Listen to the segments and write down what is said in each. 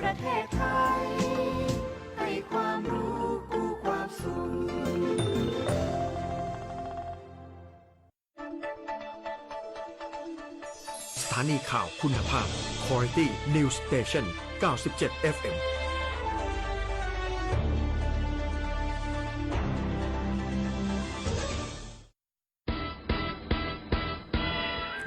ประเทศไทยให้ความรู้กู้ความสุขสถานีข่าวคุณภาพ Quality News Station 97 FM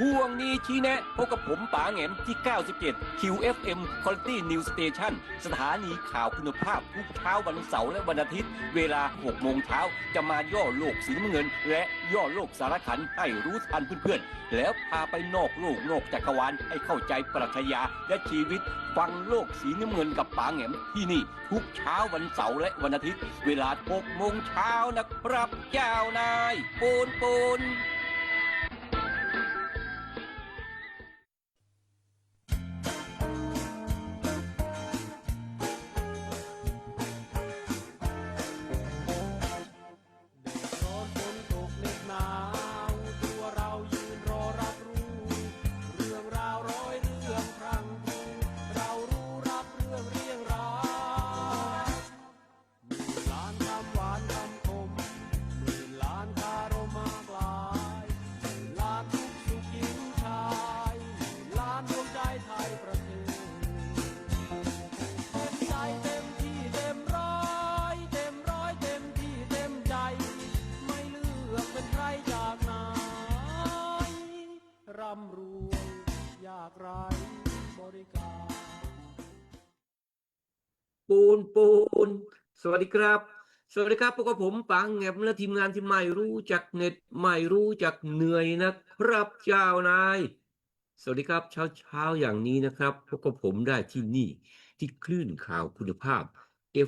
ช่วงนี้ชี้แนะพบกับผมป๋าแหงมที่ 97 QFM Quality News Station สถานีข่าวคุณภาพทุกเช้าวันเสาร์และวันอาทิตย์เวลา 6 โมงเช้าจะมาย่อโลกสีน้ำเงินและย่อโลกสารคันให้รู้ทันเพื่อนๆแล้วพาไปนอกโลกนอกจักรวาลให้เข้าใจปรัชญาและชีวิตฟังโลกสีน้ำเงินกับป๋าแหงมที่นี่ทุกเช้าวันเสาร์และวันอาทิตย์เวลา 6 โมงเช้านะครับเจ้านายปูนร่ำรวยยากไร้บริการปูนสวัสดีครับพวกผมปังแงบและทีมงานที่ไม่รู้จักเหน็ดไม่รู้จักเหนื่อยนะครับเจ้านายสวัสดีครับเช้าอย่างนี้นะครับพวกผมได้ที่นี่ที่คลื่นข่าวคุณภาพ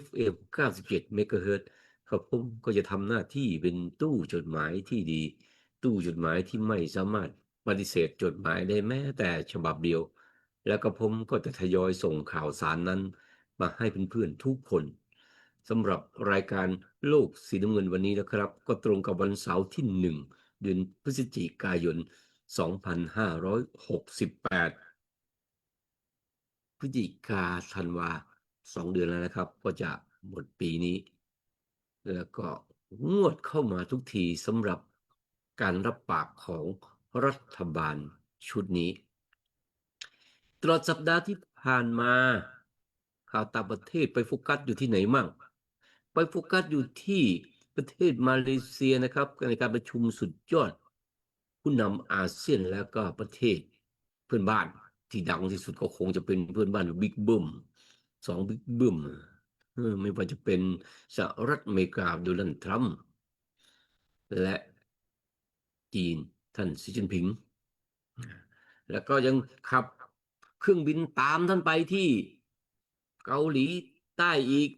FM 97 เมกะเฮิรตซ์ครับผมก็จะทำหน้าที่เป็นตู้จดหมายที่ดี ตู้จดหมายที่ไม่สามารถปฏิเสธจดหมายได้แม้แต่ฉบับเดียว แล้วก็ผมก็จะทยอยส่งข่าวสารนั้นมาให้เพื่อนๆทุกคนสำหรับรายการโลกสีน้ำเงินวันนี้นะครับก็ตรงกับวันเสาร์ที่1 เดือนพฤศจิกายน 2568 พฤศจิกาธันวา2 เดือนแล้วนะครับก็จะหมดปีนี้แล้วก็งวดเข้ามาทุกทีสำหรับการรับปากของรัฐบาลชุดนี้ตลอดสัปดาห์ที่ผ่านมาข่าวต่างประเทศไปโฟกัสอยู่ที่ไหนมั่งไปโฟกัสอยู่ที่ประเทศมาเลเซียนะครับในการประชุมสุดยอดผู้นำอาเซียนแล้วก็ประเทศเพื่อนบ้านที่ดังที่สุดก็คงจะเป็นเพื่อนบ้านบิ๊กบึ้ม2บิ๊กบึ้มไม่ว่าจะเป็นสหรัฐอเมริกาโดนัลด์ทรัมป์และจีนท่านสีจิ้นผิงแล้วก็ยังขับเครื่องบินตามท่านไปที่เกาหลีใต้อีก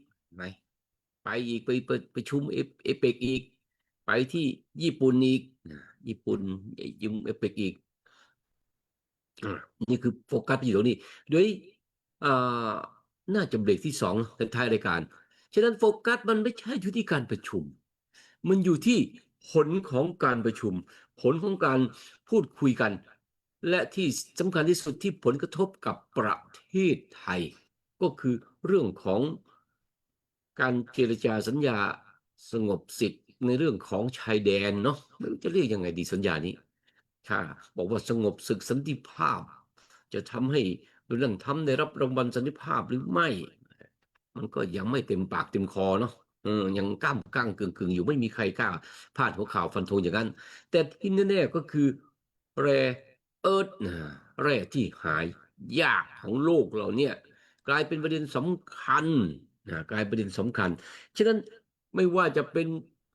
ไปอีกไปประชุมเอเปกอีกไปที่ญี่ปุ่นอีกญี่ปุ่นยุมเอเปกอีกนี่คือโฟกัสอยู่ตรงนี้โดยน่าจะเบรกที่2ท้ายรายการฉะนั้นโฟกัสมันไม่ใช่อยู่ที่การประชุมมันอยู่ที่ผลของการประชุมผลของการพูดคุยกันและที่สำคัญที่สุดที่ผลกระทบกับประเทศไทยก็คือเรื่องของการเจรจาสัญญาสงบศึกในเรื่องของชายแดนเนาะไม่รู้จะเรียกยังไงดีสัญญานี้ถ้าบอกว่าสงบศึกสันติภาพจะทำให้โดนัลด์ทรัมป์ได้รับรางวัลสันติภาพหรือไม่มันก็ยังไม่เต็มปากเต็มคอเนาะยังก้างกึ่งอยู่ไม่มีใครกล้าพาดหัวข่าวฟันธงอย่างนั้นแต่ที่แน่ๆก็คือแร่เอิร์ธแร่ที่หายยากของโลกเราเนี่ยกลายเป็นประเด็นสำคัญกลายเป็นประเด็นสำคัญฉะนั้นไม่ว่าจะเป็น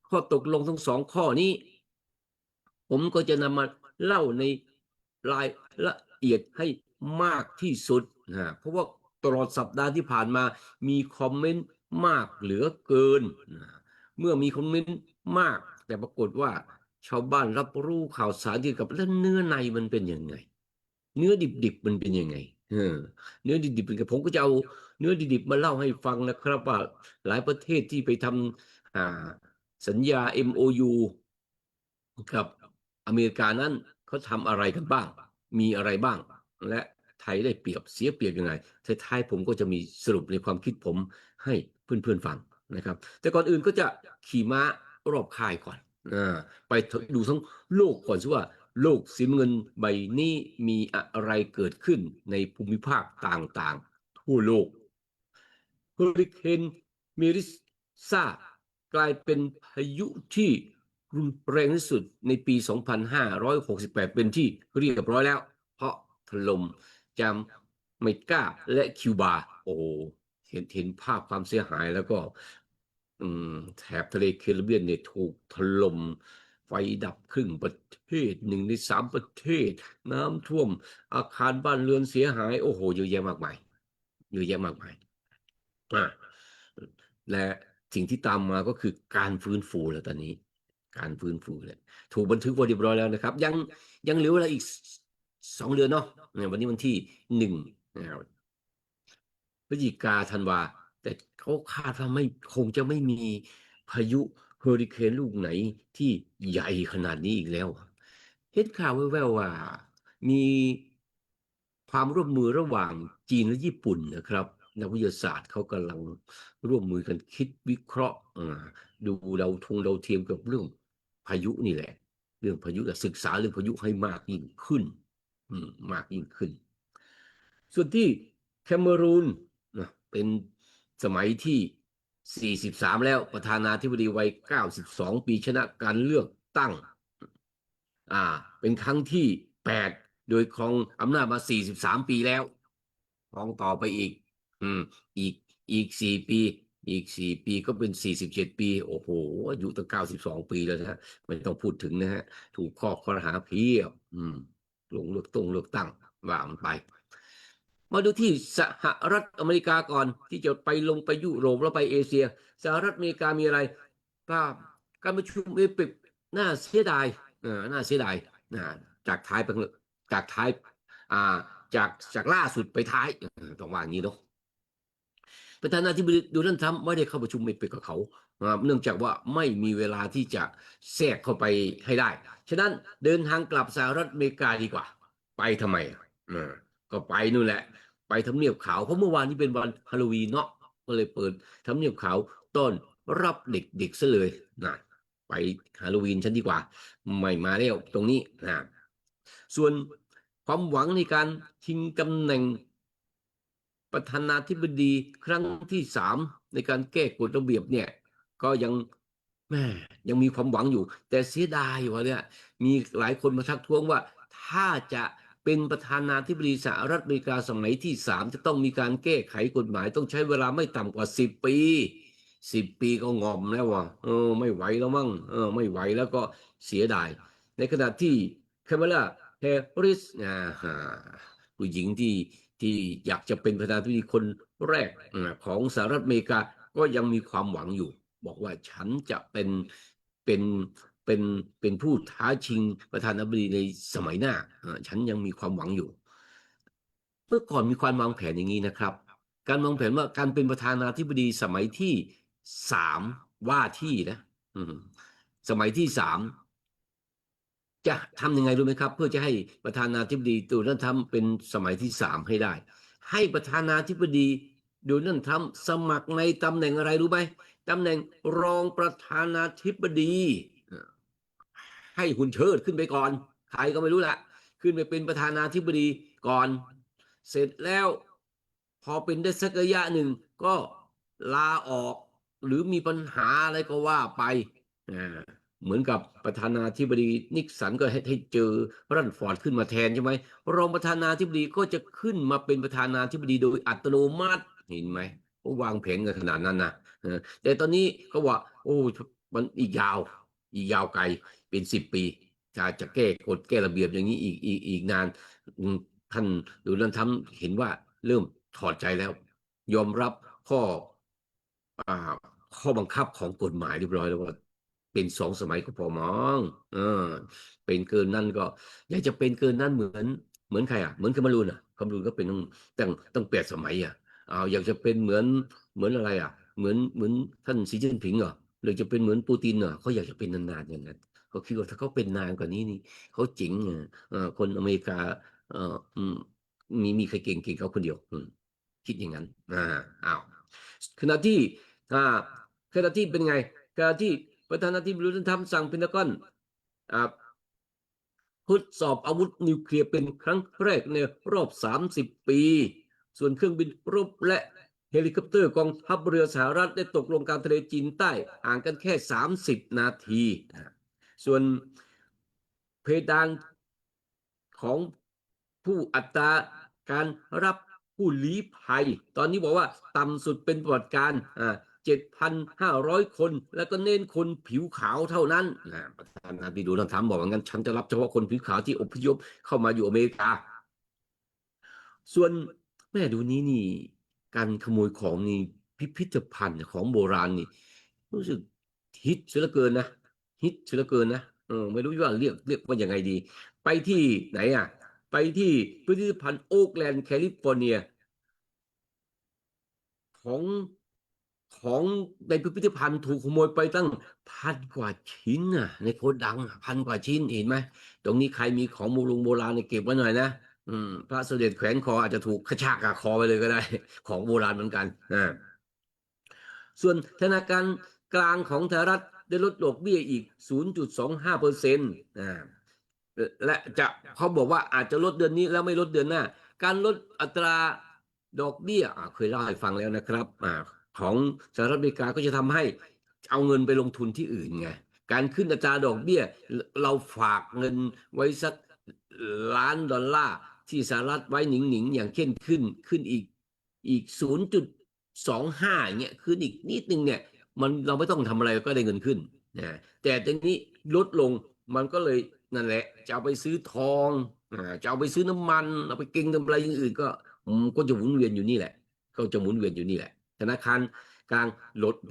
ข้อตกลงทั้ง2 ข้อนี้ผมก็จะนำมาเล่าในรายละเอียดให้มากที่สุดเพราะว่าตลอดสัปดาห์ที่ผ่านมามีคอมเมนต์มากเหลือเกินเมื่อมีคอมเมนต์มากแต่ปรากฏว่าชาวบ้านรับรู้ข่าวสารเกี่ยวกับแล้วเนื้อในมันเป็นยังไงเนื้อดิบมันเป็นยังไงเนื้อดิบเป็นไงผมก็จะเอาเนื้อดิบมาเล่าให้ฟังนะครับว่าหลายประเทศที่ไปทำสัญญา MOU กับอเมริกานั้นเขาทำอะไรกันบ้างมีอะไรบ้างและไท รได้เปรียบเสียเปรียบยังไงท้ายๆผมก็จะมีสรุปในความคิดผมให้เพื่อนๆฟังนะครับแต่ก่อนอื่นก็จะขี่ม้ารอบค่ายก่อนไปดูทั้งโลกก่อนสิว่าโลกสีน้ำเงินใบนี้มีอะไรเกิดขึ้นในภูมิภาคต่างๆทั่วโลกเฮอริเคนเมริซากลายเป็นพายุที่รุนแรงที่สุดในปี 2568 เป็นที่เรียบร้อยแล้ว เพราะถล่มจาเมกาและคิวบาโอ้เห็นภาพความเสียหายแล้วก็แถบทะเลแคริบเบียนเนี่ยถูกถล่มไฟดับครึ่งประเทศ1 ใน 3ประเทศน้ำท่วมอาคารบ้านเรือนเสียหายโอ้โหเยอะแยะมากมายเยอะแยะมากมายและสิ่งที่ตามมาก็คือการฟื้นฟูแล้วตอนนี้การฟื้นฟูเนี่ยถูกบันทึกไว้เรียบร้อยแล้วนะครับยังเหลือเวลาอีก2 เดือนเนาะวันนี้วันที่1พฤศจิกาธันวาแต่เขาคาดว่าคงจะไม่มีพายุเฮอริเคนลูกไหนที่ใหญ่ขนาดนี้อีกแล้วเห็นข่าวแว่วๆว่ามีความร่วมมือระหว่างจีนและญี่ปุ่นนะครับนักวิทยาศาสตร์เขากำลังร่วมมือกันคิดวิเคราะห์ดูดาวเทียมกับเรื่องพายุนี่แหละเรื่องพายุและศึกษาเรื่องพายุให้มากยิ่งขึ้นมากยิ่งขึ้นส่วนที่แคเมรูนเป็นสมัยที่43แล้วประธานาธิบดีวัย92ปีชนะการเลือกตั้งเป็นครั้งที่8โดยครองอำนาจมา43ปีแล้วครองต่อไปอีกอีกอีก4ปีอีก4ปีก็เป็น47ปีโอ้โหอายุตั้ง92ปีแล้วนะฮะไม่ต้องพูดถึงนะฮะถูกข้อหาเพียบลงเลือกตั้งว่ามันไปมาดูที่สหรัฐอเมริกาก่อนที่จะไปลงไปยุโรปแล้วไปเอเชียสหรัฐอเมริกามีอะไรการประชุมเอเปกน่าเสียดายจากท้ายไปจากท้ายจากล่าสุดไปท้ายต้องว่าอย่างนี้เนาะประธานาธิบดีโดนัลด์ทรัมป์ไม่ได้เข้าประชุมเอเปกกับเขาเนื่องจากว่าไม่มีเวลาที่จะแทรกเข้าไปให้ได้ฉะนั้นเดินทางกลับสหรัฐอเมริกาดีกว่าไปทำไมก็ไปนู่นแหละไปทำเนียบขาวเพราะเมื่อวานนี้เป็นวันฮาโลวีนเนาะก็เลยเปิดทำเนียบขาวต้อนรับเด็กๆซะเลยนะไปฮาโลวีนฉันดีกว่าไม่มาแล้วตรงนี้นะส่วนความหวังในการชิงตำแหน่งประธานาธิบดีครั้งที่3ในการแก้กฎระเบียบเนี่ยก็ยังมีความหวังอยู่แต่เสียดายว่าเนี่ยมีหลายคนมาทักท้วงว่าถ้าจะเป็นประธานาธิบดีสหรัฐอเมริกาสมัยที่3จะต้องมีการแก้ไขกฎหมายต้องใช้เวลาไม่ต่ำกว่า10 ปี10 ปีก็งอมแล้วว่ะไม่ไหวแล้วมั้งไม่ไหวแล้วก็เสียดายในขณะที่แคมเมล่าแฮร์ริสผู้หญิงที่อยากจะเป็นประธานาธิบดีคนแรกของสหรัฐอเมริกาก็ยังมีความหวังอยู่บอกว่าฉันจะเป็นผู้ท้าชิงประธานาธิบดีในสมัยหน้าฉันยังมีความหวังอยู่เมื่อก่อนมีความวางแผนอย่างนี้นะครับการวางแผนว่าการเป็นประธานาธิบดีสมัยที่3ว่าที่นะสมัยที่3จะทำยังไงรู้ไหมครับเพื่อจะให้ประธานาธิบดีโดนัลด์ทรัมป์เป็นสมัยที่3ให้ได้ให้ประธานาธิบดีโดนัลด์ทรัมป์สมัครในตำแหน่งอะไรรู้ไหมตำแหน่งรองประธานาธิบดีให้หุ่นเชิดขึ้นไปก่อนใครก็ไม่รู้ละขึ้นไปเป็นประธานาธิบดีก่อนเสร็จแล้วพอเป็นได้สักระยะหนึ่งก็ลาออกหรือมีปัญหาอะไรก็ว่าไปเหมือนกับประธานาธิบดีนิกสันก็ให้เจอรันฟอร์ดขึ้นมาแทนใช่ไหมรองประธานาธิบดีก็จะขึ้นมาเป็นประธานาธิบดีโดยอัตโนมัติเห็นไหมเขาวางแผนกันขนาดนั้นนะแต่ตอนนี้เขาว่าโอ้มันอีกยาวไกลเป็น10 ปีจะแก้กฎแก้ระเบียบอย่างนี้อีกนานท่านดูนั่นทำเห็นว่าเริ่มถอดใจแล้วยอมรับข้อบังคับของกฎหมายเรียบร้อยแล้วว่าเป็น2 สมัยก็พอมั้งเป็นเกินนั่นก็อยากจะเป็นเกินนั่นเหมือนใครเหมือนคามารูนคามารูนก็เป็นตั้ง8 สมัยอยากจะเป็นเหมือนอะไรเหมือนท่านสีจิ้นผิงหรือจะเป็นเหมือนปูตินเขาอยากจะเป็นนานๆอย่างนั้นเขาคิดว่าถ้าเขาเป็นนานกว่านี้นี่เขาเจ๋งคนอเมริกา มีใครเก่งเขาคนเดียวคิดอย่างนั้นอ้าวขณะที่อ่าขณะที่เป็นไงขณะที่ประธานาธิบดีโดนัลด์ทรัมป์สั่งเพนทากอนอ่าทดสอบอาวุธนิวเคลียร์เป็นครั้งแรกในรอบ30 ปี ส่วนเครื่องบินรบและเฮลิคอปเตอร์กองทัพเรือสหรัฐได้ตกลงกลางทะเลจีนใต้ห่างกันแค่30 นาทีส่วนเพดานของผู้อัตราการรับผู้ลี้ภัย ตอนนี้บอกว่าต่ำสุดเป็นประวัติการ7,500 คน แล้วก็เน้นคนผิวขาวเท่านั้นประธานาธิบดีโดนัลด์ทรัมป์บอกว่างั้นฉันจะรับเฉพาะคนผิวขาวที่อพยพเข้ามาอยู่อเมริกา ส่วนแม่ดูนี้นี่การขโมยของนี่พิพิธภัณฑ์ของโบราณนี่รู้สึกฮิตเสียเหลือเกินนะฮิตเสียเหลือเกินนะไม่รู้ว่าเรียกว่ายังไงดี ไปที่ไหนอ่ะไปที่พิพิธภัณฑ์โอ๊กแลนด์แคลิฟอร์เนียของของในพิพิธภัณฑ์ถูกขโมยไปตั้ง1,000 กว่าชิ้นน่ะในโกดัง1,000 กว่าชิ้นเห็นไหมตรงนี้ใครมีของโบราณเนี่ยเก็บไว้หน่อยนะพระเสด็จแขวนคออาจจะถูกกระชากกับคอไปเลยก็ได้ของโบราณเหมือนกันส่วนธนาคารกลางของสหรัฐได้ลดดอกเบี้ยอีก 0.25%และเขาบอกว่าอาจจะลดเดือนนี้แล้วไม่ลดเดือนหน้าการลดอัตราดอกเบี้ยเคยเล่าให้ฟังแล้วนะครับของสหรัฐอเมริกาก็จะทำให้เอาเงินไปลงทุนที่อื่นไงการขึ้นอัตราดอกเบี้ยเราฝากเงินไว้สัก1,000,000,000 ดอลลาร์ที่สหรัฐไว้หนิงอย่างเช่นขึ้นอีก 0.25เงี้ยขึ้นอีกนิดนึงเนี่ยเราไม่ต้องทำอะไรก็ได้เงินขึ้นนะแต่ตอนนี้ลดลงมันก็เลยนั่นแหละจะเอาไปซื้อทองจะเอาไปซื้อน้ำมันเอาไปเก็งกำไรอย่างอื่นก็จะหมุนเวียนอยู่นี่แหละก็จะหมุนเวียนอยู่นี่แหละธนาคารกลาง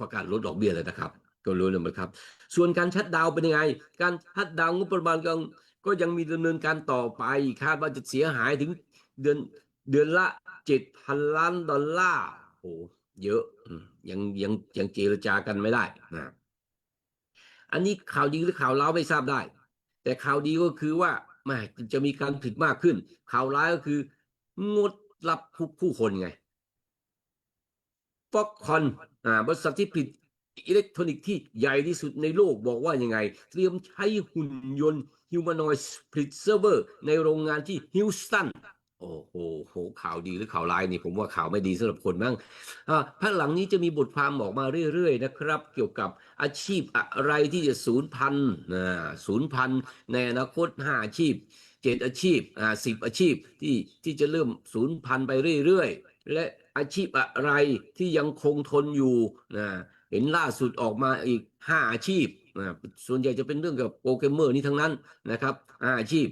ประกาศลดดอกเบี้ยเลยนะครับก็รู้เลยครับส่วนการชัดดาวเป็นยังไงการชัดดาวงบประมาณก็ยังมีดำเนินการต่อไปคาดว่าจะเสียหายถึงเดือนละ7,000,000,000 ดอลลาร์โอ้เยอะยังเจรจากันไม่ได้นะอันนี้ข่าวดีหรือข่าวร้ายไม่ทราบได้แต่ข่าวดีก็คือว่าไม่จะมีการผลิตมากขึ้นข่าวร้ายก็คืองดรับผู้คนไงฟ็อกคอนบริษัทที่ผลิตอิเล็กทรอนิกส์ที่ใหญ่ที่สุดในโลกบอกว่ายังไงเตรียมใช้หุ่นยนต์ฮิวแมนอยด์ผลิตเซิร์ฟเวอร์ในโรงงานที่ฮิวสตันโอ้โหข่าวดีหรือข่าวร้ายนี่ผมว่าข่าวไม่ดีสำหรับคนบ้างภายหลังนี้จะมีบทความออกมาเรื่อยๆนะครับเกี่ยวกับอาชีพอะไรที่จะสูญพันธุ์ในอนาคต5 อาชีพ7 อาชีพ10 อาชีพที่จะเริ่มสูญพันธุ์ไปเรื่อยๆและอาชีพอะไรที่ยังคงทนอยู่เห็นล่าสุดออกมาอีก5 อาชีพส่วนใหญ่จะเป็นเรื่องกับโปรแกรมเมอร์นี่ทั้งนั้นนะครับ5 อาชีพ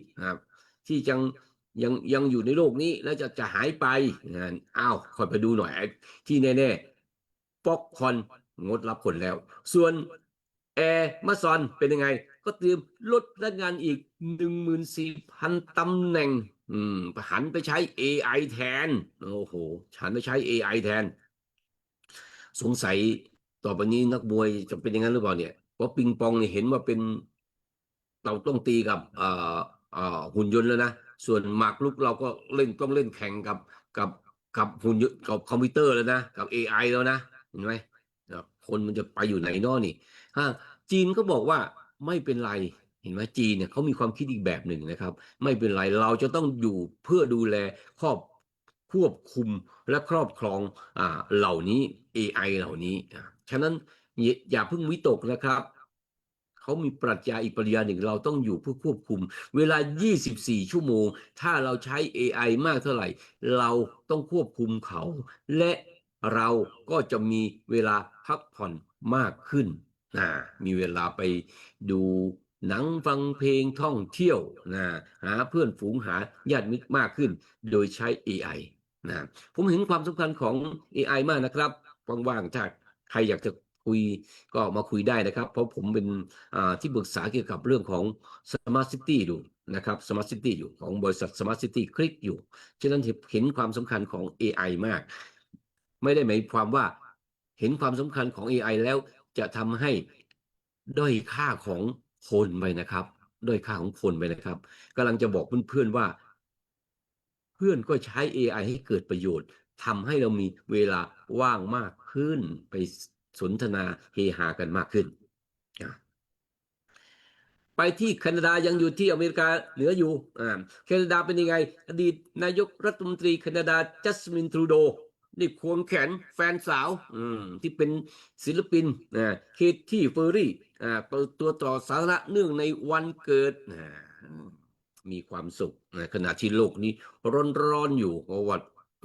ที่ยังอยู่ในโลกนี้แล้วจะหายไปคอยไปดูหน่อยที่แน่ๆป๊อกคอนงดรับคนแล้ว ส่วนแอร์มาซอนเป็นยังไงก็เตรียมลดพนักงานอีก 14,000 ตำแหน่งหันไปใช้ AI แทนโอ้โหหันไปใช้ AI แทนสงสัยต่อไปนี้นักมวยจะเป็นอย่างนั้นหรือเปล่าเนี่ยเพราะปิงปองเนี่ยเห็นว่าเป็นเราต้องตีกับหุ่นยนต์แล้วนะส่วนหมากรุกเราก็ต้องเล่นแข่งกับหุ่นยนต์กับคอมพิวเตอร์แล้วนะกับ AI แล้วนะเห็นไหมคนมันจะไปอยู่ไหนนอนี่จีนก็บอกว่าไม่เป็นไรเห็นไหมจีนเนี่ยเขามีความคิดอีกแบบหนึ่งนะครับไม่เป็นไรเราจะต้องอยู่เพื่อดูแลควบคุมและครอบครองเหล่านี้ AI เหล่านี้ฉะนั้นอย่าเพิ่งวิตกนะครับเขามีปรัชญาอีกปรัชญาหนึ่งเราต้องอยู่เพื่อควบคุมเวลา24 ชั่วโมงถ้าเราใช้ AI มากเท่าไหร่เราต้องควบคุมเขาและเราก็จะมีเวลาพักผ่อนมากขึ้นมีเวลาไปดูหนังฟังเพลงท่องเที่ยวหาเพื่อนฝูงหาญาติมิตรมากขึ้นโดยใช้ AI ผมเห็นความสำคัญของ AI มากนะครับว่างๆถ้าใครอยากจะคุยก็มาคุยได้นะครับเพราะผมเป็นที่ปรึกษาเกี่ยวกับเรื่องของ Smart City ดูนะครับ Smart City อยู่ของบริษัท Smart City คลิกอยู่ฉะนั้นเห็นความสำคัญของ AI มากไม่ได้หมายความว่าเห็นความสำคัญของ AI แล้วจะทำให้ด้อยค่าของคนไปนะครับด้อยค่าของคนไปนะครับกำลังจะบอกเพื่อนๆว่า เพื่อนก็ใช้ AI ให้เกิดประโยชน์ทำให้เรามีเวลาว่างมากขึ้นไปสนทนาเฮฮากันมากขึ้น ไปที่แคนาดายังอยู่ที่อเมริกาเหนืออยู่แคนาดาเป็นยังไงอดีตนายกรัฐมนตรีแคนาดาจัสมินทรูโดได้ควงแขนแฟนสาวที่เป็นศิลปินเคที่เฟอร์รี่เปิดตัวต่อสาธารณะเนื่องในวันเกิดมีความสุขขณะที่โลกนี้ร้อนอยู่เพราะว่า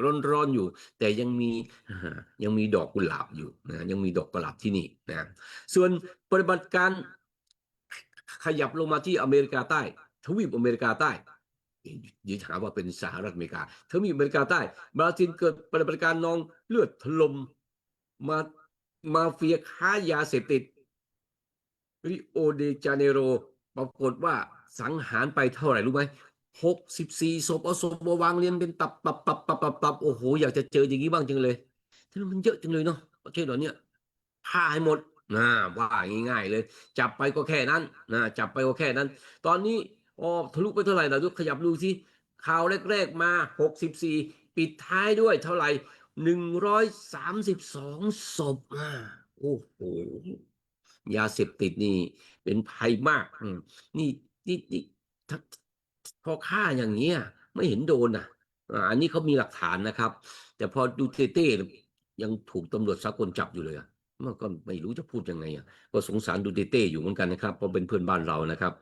ร้อนอยู่แต่ยังมีดอกกุหลาบอยู่ยังมีดอกกุหลาบที่นี่ส่วนปฏิบัติการขยับลงมาที่อเมริกาใต้ทวีปอเมริกาใต้ยิ่งหาว่าเป็นสหรัฐอเมริกาทวีปอเมริกาใต้บราซิลเกิดปฏิบัติการนองเลือดถล่มมาเฟียค้ายาเสพติดริโอเดจาเนโรปรากฏว่าสังหารไปเท่าไหร่รู้ไหม64 ศพเอาศพมาวางเรียงเป็นตับโอ้โหอยากจะเจออย่างนี้บ้างจังเลยที่มันเยอะจังเลยเนาะประเทศเราเนี่ยฆ่าให้หมดว่าง่ายๆเลยจับไปก็แค่นั้นจับไปก็แค่นั้นตอนนี้ทะลุไปเท่าไหร่ล่ะดูขยับดูสิข่าวแรกๆมา64ปิดท้ายด้วยเท่าไหร่132 ศพโอ้โหยาเสพติดนี่เป็นภัยมากนี่พอฆ่าอย่างเงี้ยไม่เห็นโดนอันนี้เขามีหลักฐานนะครับ แต่พอดูเต้ยังถูกตำรวจสากลจับอยู่เลยมันก็ไม่รู้จะพูดยังไงก็สงสารดูเต้อยู่เหมือนกันนะครับเพราะเป็นเพื่อนบ้านเรานะครับ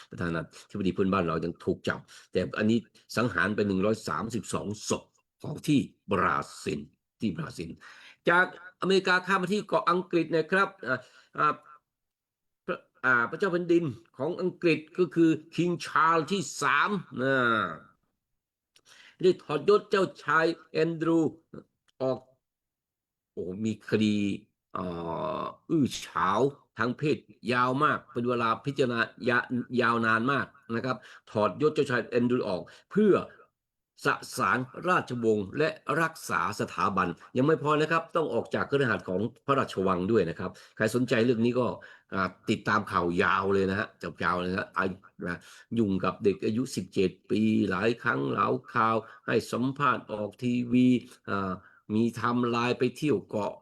ประธานาธิบดีเพื่อนบ้านเรายังถูกจับแต่อันนี้สังหารไป132 ศพของที่บราซิลจากอเมริกาข้ามมาที่เกาะอังกฤษนะครับพระเจ้าแผ่นดินของอังกฤษก็คือคิงชาร์ลที่3ได้ถอดยศเจ้าชายแอนดรูออกมีคดีฉาวทางเพศยาวมากเป็นเวลาพิจารณายาวนานมากนะครับถอดยศเจ้าชายแอนดรูออกเพื่อสสารราชวงศ์และรักษาสถาบันยังไม่พอนะครับต้องออกจากคฤหาสน์ของพระราชวังด้วยนะครับใครสนใจเรื่องนี้ก็ติดตามข่าวยาวเลยนะฮะยาวเลยนะยุ่งกับเด็กอายุ17 ปีหลายครั้งหลายคราวให้สัมภาษณ์ออกทีวีมีไทม์ไลน์ไปเที่ยวเกาะ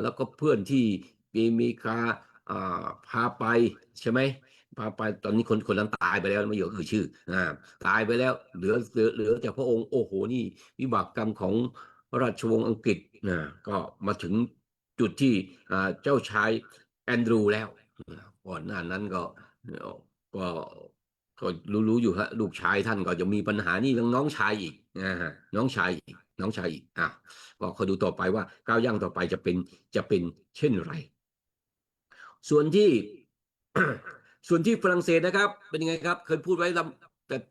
แล้วก็เพื่อนที่อเมริกาพาไปใช่ไหมพาไปตอนนี้คนนั้นตายไปแล้วไม่อยากชื่อตายไปแล้วเหลือแต่พระองค์โอ้โหนี่วิบากกรรมของราชวงศ์อังกฤษก็มาถึงจุดที่เจ้าชายแอนดรูแล้วก่อนหน้านั้นก็รู้อยู่ฮะลูกชายท่านก็จะมีปัญหานี่น้องชายอีกน้องชายอีกก็คอยดูต่อไปว่าก้าวย่างต่อไปจะเป็นเช่นไรส่วนที่ฝรั่งเศสนะครับเป็นยังไงครับเคยพูดไว้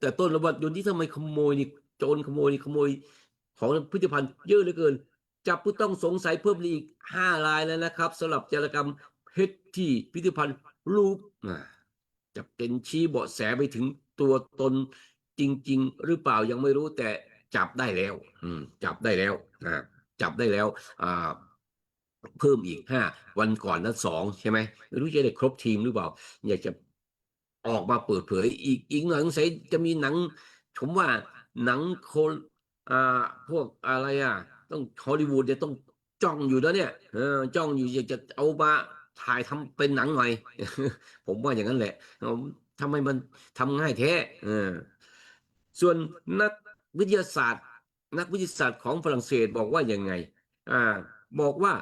แต่ต้นแล้วว่าเดี๋ยวนี้ทำไมขโมยนี่โจรขโมยของพิพิธภัณฑ์เยอะเหลือเกินจับผู้ต้องสงสัยเพิ่มอีก5 รายแล้วนะครับสำหรับจารกรรมเพชรที่พิพิธภัณฑ์ลูฟจะเป็นชี้เบาะแสไปถึงตัวตนจริงๆหรือเปล่ายังไม่รู้แต่จับได้แล้วจับได้แล้วเพิ่มอีก5 วันก่อนนั้น2ใช่ไหมไม่รู้จะได้ครบทีมหรือเปล่าอยากจะออกมาเปิดเผยอีกหน่อยสงสัยจะมีหนังผมว่าหนังพวกอะไรต้องฮอลลีวูดจะต้องจ้องอยู่แล้วเนี่ยจ้องอยู่อยากจะเอามาถ่ายทำเป็นหนังหน่อย ผมว่าอย่างนั้นแหละทำไมมันทำง่ายแท้ส่วนนักวิทยาศาสตร์ของฝรั่งเศสบอกว่ายังไงบอกว่า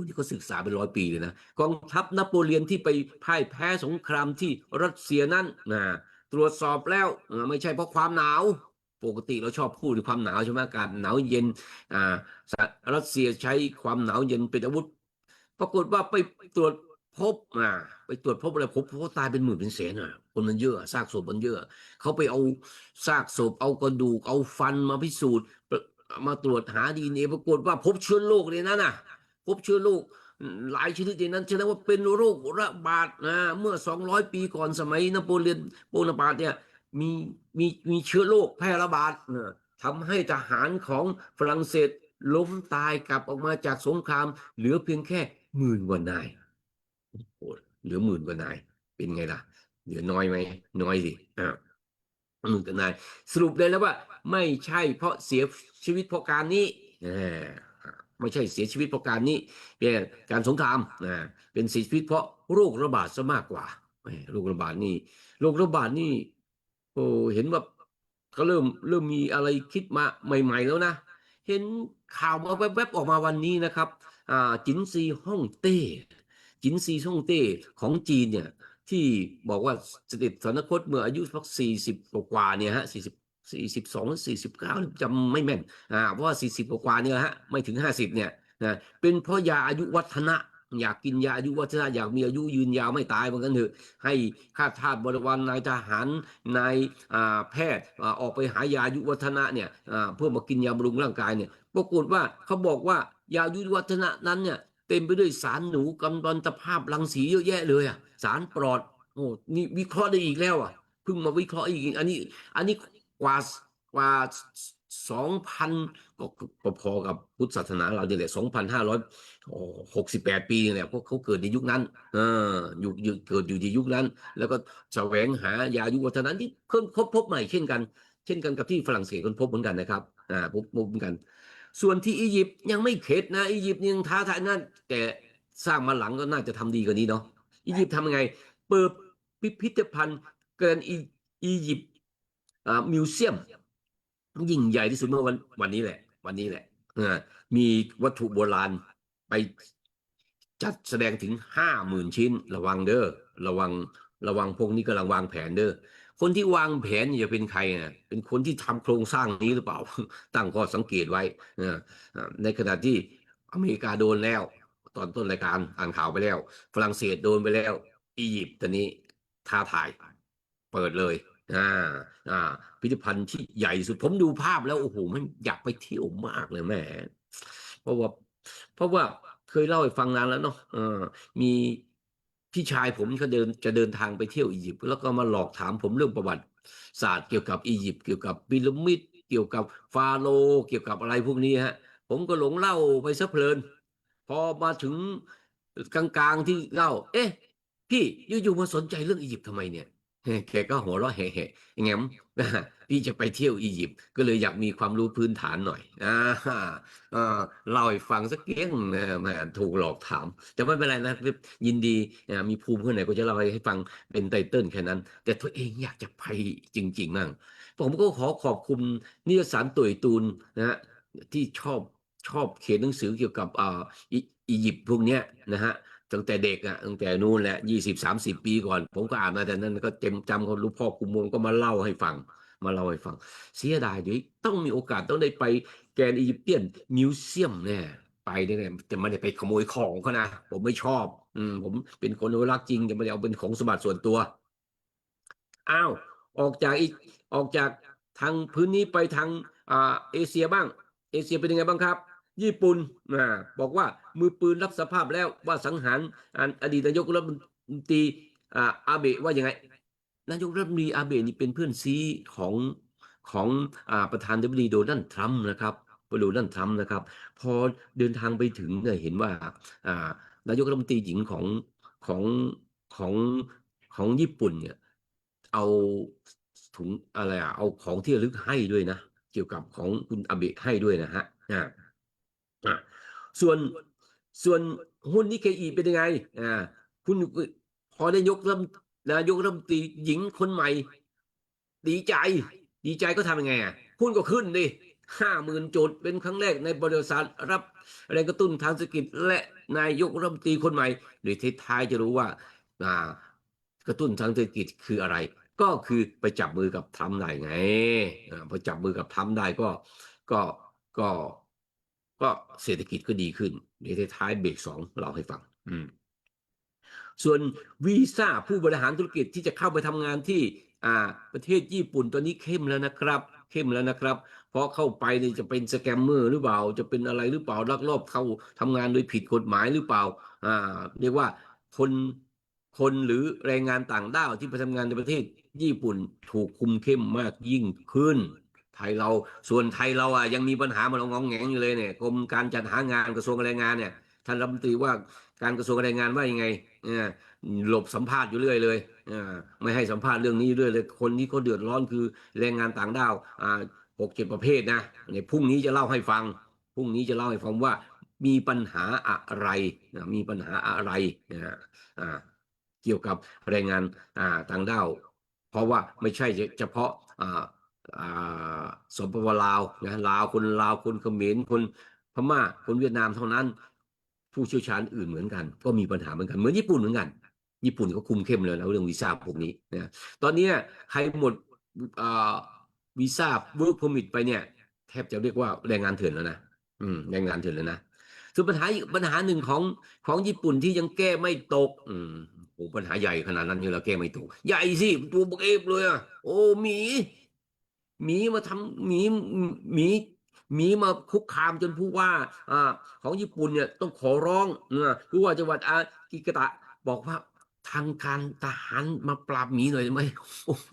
ที่เขาศึกษาเป็น100 ปีเลยนะกองทัพนโปเลียนที่ไปพ่ายแพ้สงครามที่รัสเซียนั้นตรวจสอบแล้วไม่ใช่เพราะความหนาวปกติเราชอบพูดถึงความหนาวใช่ไหมอากาศหนาวเย็นรัสเซียใช้ความหนาวเย็นเป็นอาวุธปรากฏว่าไปตรวจพบอะไรพบเขาตายเป็นหมื่นเป็นแสนคนมันเยอะซากศพมันเยอะเขาไปเอาซากศพเอากระดูกเอาฟันมาพิสูจน์มาตรวจหาDNAปรากฏว่าพบเชื้อโรคในนั้นพบเชื้อโรคหลายชนิดในนั้นแสดงว่าเป็นโรคระบาดเมื่อ200 ปีก่อนสมัยนโปเลียนโบนาปาร์ตเนี่ยมีเชื้อโรคแพร่ระบาดทำให้ทหารของฝรั่งเศสล้มตายกลับออกมาจากสงครามเหลือเพียงแค่10,000 กว่านายเหลือ10,000 กว่านายเป็นไงล่ะเหลือน้อยไหมน้อยสิ กับนายสรุปเลยแล้วว่าไม่ใช่เพราะเสียชีวิตเพราะการนี้ไม่ใช่เสียชีวิตเพราะการนี้เป็นการสงครามเป็นเสียชีวิตเพราะโรคระบาดซะมากกว่าโรคระบาดนี่โอ้เห็นว่าก็เริ่มมีอะไรคิดมาใหม่ๆแล้วนะเห็นข่าวมาแวบๆออกมาวันนี้นะครับจินซีฮ่องเต้จินซีฮ่องเต้ของจีนเนี่ยที่บอกว่าเสด็จสวรรคตเมื่ออายุสัก40กว่าเนี่ยฮะ42 49จำไม่แม่นเพราะว่า40กว่าเนี่ยฮะไม่ถึง50เนี่ยนะเป็นเพราะยาอายุวัฒนะอยากกินยาอายุวัฒนะอยากมีอายุยืนยาวไม่ตายเหมือนกันเถอะให้ข้าทาสบริวารนายทหารนายแพทย์ออกไปหายาอายุวัฒนะเนี่ยเพื่อมากินยาบำรุงร่างกายเนี่ยปรากฏว่าเขาบอกว่ายาอายุวัฒนะนั้นเนี่ยเต็มไปด้วยสารหนูกำมมันตภาพรังสีเยอะแยะเลยสารปลอดโอ้นี่วิเคราะห์ได้อีกแล้วเพิ่งมาวิเคราะห์อีกอันนี้กว่า2,000ก็พอกับพุทธศาสนาเราเนี่ยแหละ2,568 ปีเนี่ยพวกเขาเกิดในยุคนั้นเกิดอยู่ในยุคนั้นแล้วก็แสวงหายายุวัฒนะที่พบใหม่เช่นกันกับที่ฝรั่งเศสคนพบเหมือนกันนะครับพบเหมือนกันส่วนที่อียิปต์ยังไม่เข็ดนะอียิปต์ยังท้าทายนั่นแต่สร้างมาหลังก็น่าจะทำดีกว่านี้เนาะอียิปต์ทำยังไงเปิดพิพิธภัณฑ์แกรนด์อียิปต์มิวเซียมยิ่งใหญ่ที่สุดเมื่อวันนี้แหละมีวัตถุโบราณไปจัดแสดงถึง50,000 ชิ้นระวังเด้อระวังพวกนี้กำลังวางแผนเด้อคนที่วางแผนจะเป็นใครเป็นคนที่ทำโครงสร้างนี้หรือเปล่าตั้งข้อสังเกตไว้ในขณะที่อเมริกาโดนแล้วตอนต้นรายการอ่านข่าวไปแล้วฝรั่งเศสโดนไปแล้วอียิปต์ตอนนี้ท้าทายเปิดเลยพิพิธภัณฑ์ที่ใหญ่สุดผมดูภาพแล้วโอ้โหมันอยากไปเที่ยวมากเลยแม่เพราะว่าเคยเล่าให้ฟังนานแล้วเนาะมีพี่ชายผมเขาจะเดินทางไปเที่ยวอียิปต์แล้วก็มาหลอกถามผมเรื่องประวัติศาสตร์เกี่ยวกับอียิปต์เกี่ยวกับพีระมิดเกี่ยวกับฟาโรห์เกี่ยวกับอะไรพวกนี้ฮะผมก็หลงเล่าไปซะเพลินพอมาถึงกลางๆที่เล่าพี่อยู่ๆมาสนใจเรื่องอียิปต์ทำไมเนี่ยแกก็หัวเราะแห่ๆแง้มพี่จะไปเที่ยวอียิปต์ก็เลยอยากมีความรู้พื้นฐานหน่อยเล่าให้ฟังสักเกี้ยงแหมถูกหลอกถามแต่ไม่เป็นไรนะยินดีมีภูมิเพื่อนไหนก็จะเล่าให้ฟังเป็นไตเติ้ลแค่นั้นแต่ตัวเองอยากจะไปจริงๆมั่งผมก็ขอบคุณนิตยสารตุยตูนนะฮะที่ชอบเขียนหนังสือเกี่ยวกับอียิปต์พวกเนี้ยนะฮะตั้งแต่เด็กตั้งแต่นู่นแหละ20-30 ปีก่อนผมก็อ่านมาแต่นั้นก็จำเขารู้พ่อคุมมงก็มาเล่าให้ฟังเสียดายด้วยต้องมีโอกาสต้องได้ไปแกรนด์อียิปเตียนมิวเซียมเนี่ยไปได้ไงแต่ไม่ได้ไปขโมยของเขานะผมไม่ชอบผมเป็นคนอนุรักษ์จริงจะไม่ได้เอาเป็นของสมบัติส่วนตัวอ้าวออกจากทางพื้นนี้ไปทางเอเชียบ้างเอเชียเป็นยังไงบ้างครับญี่ปุ่นบอกว่ามือปืนรับสภาพแล้วว่าสังหารอดีตนายกรัฐมนตรีอาเบะว่ายังไงนายกรัฐมนตรีอาเบะนี่เป็นเพื่อนซีของประธานาธิบดีโดนัลด์ทรัมป์นะครับพอเดินทางไปถึงเนี่ยเห็นว่านายกรัฐมนตรีหญิงของของของญี่ปุ่นเนี่ยเอาถุงอะไรเอาของที่ระลึกให้ด้วยนะเกี่ยวกับของคุณอาเบะให้ด้วยนะฮะส่วนหุ้นนิเคอีเป็นยังไงคุณพอได้นายกรัฐมนตรีหญิงคนใหม่ดีใจก็ทำยังไงหุ้นก็ขึ้นดิ50,000 จุดเป็นครั้งแรกในประวัติศาสตร์รับแรงกระตุ้นทางเศรษฐกิจและนายกรัฐมนตรีคนใหม่โดยท้ายจะรู้ว่ากระตุ้นทางเศรษฐกิจคืออะไรก็คือไปจับมือกับทรัมป์ได้ไงพอจับมือกับทรัมป์ได้ก็เศรษฐกิจก็ดีขึ้นในท้ายเบรก2เราให้ฟังส่วนวีซ่าผู้บริหารธุรกิจที่จะเข้าไปทำงานที่ประเทศญี่ปุ่นตอนนี้เข้มแล้วนะครับเพราะเข้าไปนี่จะเป็นสแกมเมอร์หรือเปล่าจะเป็นอะไรหรือเปล่าลักลอบเข้าทำงานโดยผิดกฎหมายหรือเปล่าเรียกว่าคนหรือแรงงานต่างด้าวที่ไปทำงานในประเทศญี่ปุ่นถูกคุมเข้มมากยิ่งขึ้นส่วนไทยเรายังมีปัญหามันงองแงงอยู่เลยเนี่ยกรมการจัดหางานกระทรวงแรงงานเนี่ย ท่านรัฐมนตรีว่าการกระทรวงแรงงานว่ายังไงหลบสัมภาษณ์อยู่เรื่อยเลยไม่ให้สัมภาษณ์เรื่องนี้เรื่อยเลยคนที่เขาเดือดร้อนคือแรงงานต่างด้าว6-7ประเภทนะในพรุ่งนี้จะเล่าให้ฟังพรุ่งนี้จะเล่าให้ฟังว่ามีปัญหาอะไรมีปัญหาอะไรอ่าเกี่ยวกับแรงงานต่างด้าวเพราะว่าไม่ใช่เฉพาะอ่าสปปลาวนะลาวคนลาวคนเขมรคนพม่าคนเวียดนามเท่านั้นผู้เชี่ยวชาญอื่นเหมือนกันก็มีปัญหาเหมือนกันเหมือนญี่ปุ่นเหมือนกันญี่ปุ่นก็คุมเข้มเลยแล้วเรื่องวีซ่าพวกนี้นะตอนนี้ใครหมดวีซ่า work permit ไปเนี่ยแทบจะเรียกว่าแรงงานเถื่อนแล้วนะแรงงานเถื่อนแล้วนะส่วนปัญหาอีกปัญหาหนึ่งของญี่ปุ่นที่ยังแก้ไม่ตกโอ้ปัญหาใหญ่ขนาดนั้นที่เราแก้ไม่ตกใหญ่สิตัวบักเอฟเลยอ่ะโอ้หมีมาทำหมีหมีมาคุกคามจนผู้ว่าของญี่ปุ่นเนี่ยต้องขอร้องผู้ว่าจังหวัดกิกาตะบอกว่าทางการทหารมาปราบหมีหน่อยได้ไหมโอ้โห